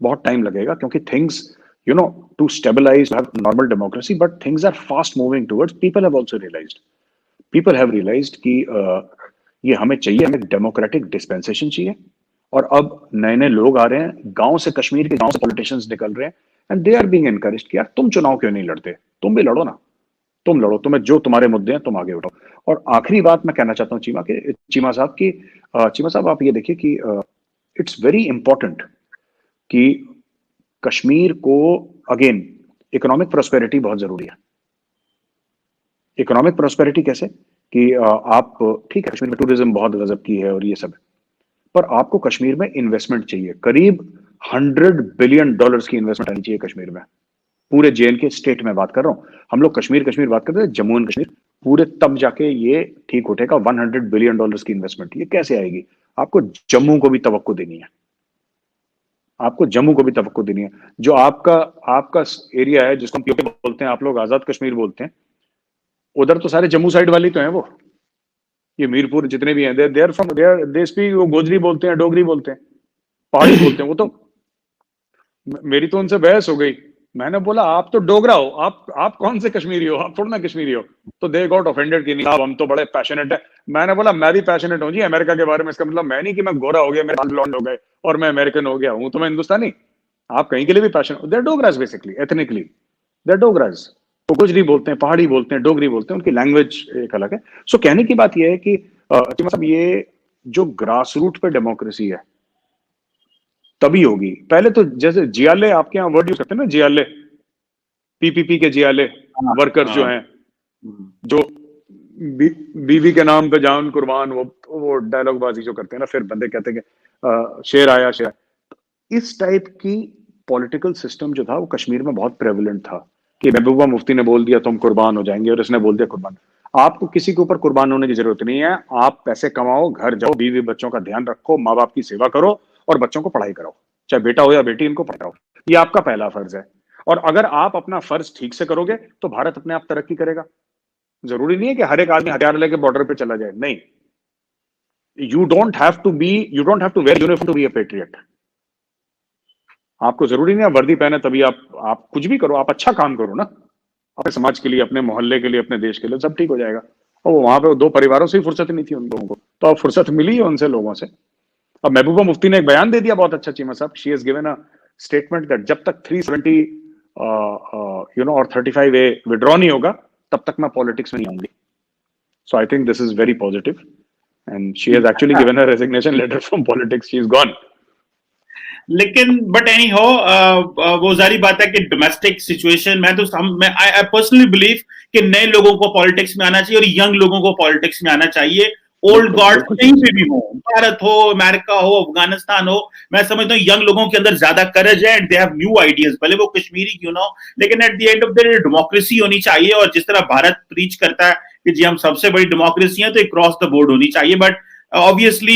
बहुत टाइम लगेगा, क्योंकि things you know to stabilise normal democracy, but things are fast moving towards, people have also realised, people have realised कि ये हमें चाहिए, हमें डेमोक्रेटिक डिस्पेंसेशन चाहिए। और अब नए नए लोग आ रहे हैं, गांव से, कश्मीर के गांव से पॉलिटिशियंस निकल रहे हैं, and they are being encouraged कि यार तुम चुनाव क्यों नहीं लड़ते, तुम भी लड़ो ना, तुम लड़ो, तुम्हें जो तुम्हारे मुद्दे हैं तुम आगे उठाओ। और आखिरी बात मैं कहना चाहता हूँ चीमा साहब की, चीमा साहब आप ये देखिए कि इट्स वेरी इंपॉर्टेंट कि कश्मीर को अगेन इकोनॉमिक प्रोस्पेरिटी बहुत जरूरी है। इकोनॉमिक प्रोस्पेरिटी कैसे कि आप, ठीक है कश्मीर में टूरिज्म बहुत गजब की है और ये सब है, पर आपको कश्मीर में इन्वेस्टमेंट चाहिए, करीब $100 बिलियन की इन्वेस्टमेंट आनी चाहिए कश्मीर में। पूरे जेएनके स्टेट में बात कर रहा हूं, हम लोग कश्मीर कश्मीर बात करते हैं, जम्मू एंड कश्मीर पूरे, तब जाके ये ठीक उठेगा। $100 बिलियन की इन्वेस्टमेंट ये कैसे आएगी? आपको जम्मू को भी तवक्को देनी है, आपको जम्मू को भी तवक्को देनी है। जो आपका आपका एरिया है जिसको हम पीओके बोलते हैं, आप लोग आजाद कश्मीर बोलते हैं, उधर तो सारे जम्मू साइड वाले तो हैं वो, ये मीरपुर जितने भी हैं, they are from, they speak, वो गोजरी बोलते हैं, डोगरी बोलते हैं, पहाड़ी बोलते हैं। वो तो मेरी तो उनसे बहस हो गई, मैंने बोला आप तो डोगरा हो, आप कौन से कश्मीरी हो, आप थोड़ा ना कश्मीरी हो। तो दे गॉट ऑफेंडेड कि नहीं साहब हम तो बड़े पैशनेट है। मैंने बोला मैं भी पैशनेट हूँ जी अमेरिका के बारे में, इसका मतलब मैं नहीं कि मैं गोरा हो गया, मेरे बाल ब्लॉन्ड हो गए और मैं अमेरिकन हो गया हूँ तो मैं हिंदुस्तानी। आप कहीं के लिए भी पैशनेट, दे डोगराज बेसिकली, एथनिकली दे डोगराज। वो गुजरी बोलते हैं, पहाड़ी बोलते हैं, डोगरी बोलते हैं, उनकी लैंग्वेज एक अलग है। सो कहने की बात यह है कि मतलब ये जो ग्रास रूट पे डेमोक्रेसी है तभी होगी। पहले तो जैसे जियाले, आपके यहाँ वर्ड यूज करते हैं ना, जियाले, पीपीपी के जियाले वर्कर्स जो हैं, जो बीवी के नाम पे जान कुर्बान, वो डायलॉग बाजी जो करते हैं ना, फिर बंदे कहते हैं कि शेर आया शेर आया। इस टाइप की पॉलिटिकल सिस्टम जो था वो कश्मीर में बहुत प्रेवलेंट था कि महबूबा मुफ्ती ने बोल दिया तुम कुर्बान हो जाएंगे, और इसने बोल दिया कुर्बान। आपको किसी के ऊपर कुर्बान होने की जरूरत नहीं है, आप पैसे कमाओ, घर जाओ, बीवी बच्चों का ध्यान रखो, माँ बाप की सेवा करो और बच्चों को पढ़ाई कराओ, चाहे बेटा हो या बेटी, इनको पढ़ाओ। ये आपका पहला फर्ज है। और अगर आप अपना फर्ज ठीक से करोगे तो भारत अपने आप तरक्की करेगा। जरूरी नहीं है कि हर एक आदमी हथियार लेके बॉर्डर पे चला जाए, नहीं। You don't have to wear uniform to be a patriot. आपको जरूरी नहीं है वर्दी पहने तभी आप कुछ भी करो, आप अच्छा काम करो ना, अपने समाज के लिए, अपने मोहल्ले के लिए, अपने देश के लिए, सब ठीक हो जाएगा। और वहां पे 2 परिवारों से ही फुर्सत नहीं थी उन लोगों को, तो अब फुर्सत मिली है उनसे, लोगों से। अब महबूबा मुफ्ती ने एक बयान दे दिया बहुत अच्छा चीमा साहब, she has given a statement that जब तक 370 और 35A विड्रॉ नहीं होगा तब तक मैं पॉलिटिक्स में नहीं आऊंगी। So I think this is very positive, and she has actually given a resignation letter from politics, she is gone. लेकिन बट एनी हो, वो जारी बात है कि डोमेस्टिक सिचुएशन, मैं आई पर्सनली बिलीव कि नए लोगों को पॉलिटिक्स में आना चाहिए और यंग लोगों को पॉलिटिक्स में आना चाहिए। ओल्ड गार्ड कहीं पे भी हो, भारत हो, अमेरिका हो, अफगानिस्तान हो, मैं समझता हूँ यंग लोगों के अंदर ज्यादा करेज है and they have new ideas, भले वो कश्मीरी क्यों ना हो, लेकिन eight the end of the day democracy होनी चाहिए। और जिस तरह भारत प्रीच करता है कि जी हम सबसे बड़ी डेमोक्रेसी है, तो एक क्रॉस द बोर्ड होनी चाहिए। But obviously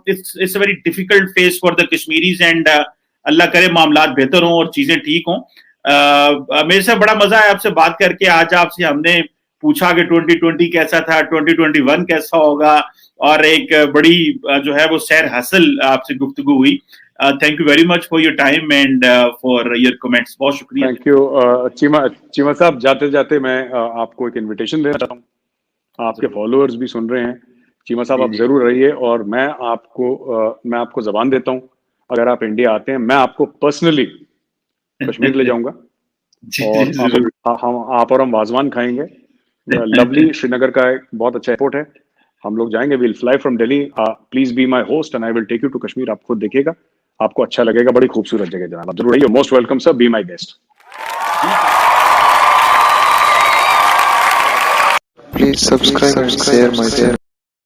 it's a very difficult phase for the Kashmiris and अल्लाह करे मामलात बेहतर हों और चीजें ठीक हों। मेरे से बड़ा मजा है आपसे बात करके। आज आपसे हमने पूछा कि 2020 कैसा था, 2021 कैसा होगा, और एक बड़ी जो है वो सैर हासिल आपसे गुफ्तगू हुई। Thank you very much for your time and for your comments. बहुत शुक्रिया। थैंक यू चीमा साहब। जाते जाते मैं आपको एक इनविटेशन देना चाहता हूँ, आपके फॉलोअर्स भी सुन रहे हैं चीमा साहब आप जरूर रहिए, और मैं आपको जबान देता हूँ, अगर आप इंडिया आते हैं मैं आपको पर्सनली कश्मीर ले जाऊंगा, जी और जरूर। आप और हम वाजवान खाएंगे। लवली श्रीनगर का एक बहुत अच्छा एयरपोर्ट है, हम लोग जाएंगे, will fly from Delhi, please be my host and I will take you to Kashmir. आप खुद देखिएगा, आपको अच्छा लगेगा, बड़ी खूबसूरत जगह जनाब, आप जरूर रहिए, most welcome sir, be my guest. Please subscribe and share my channel.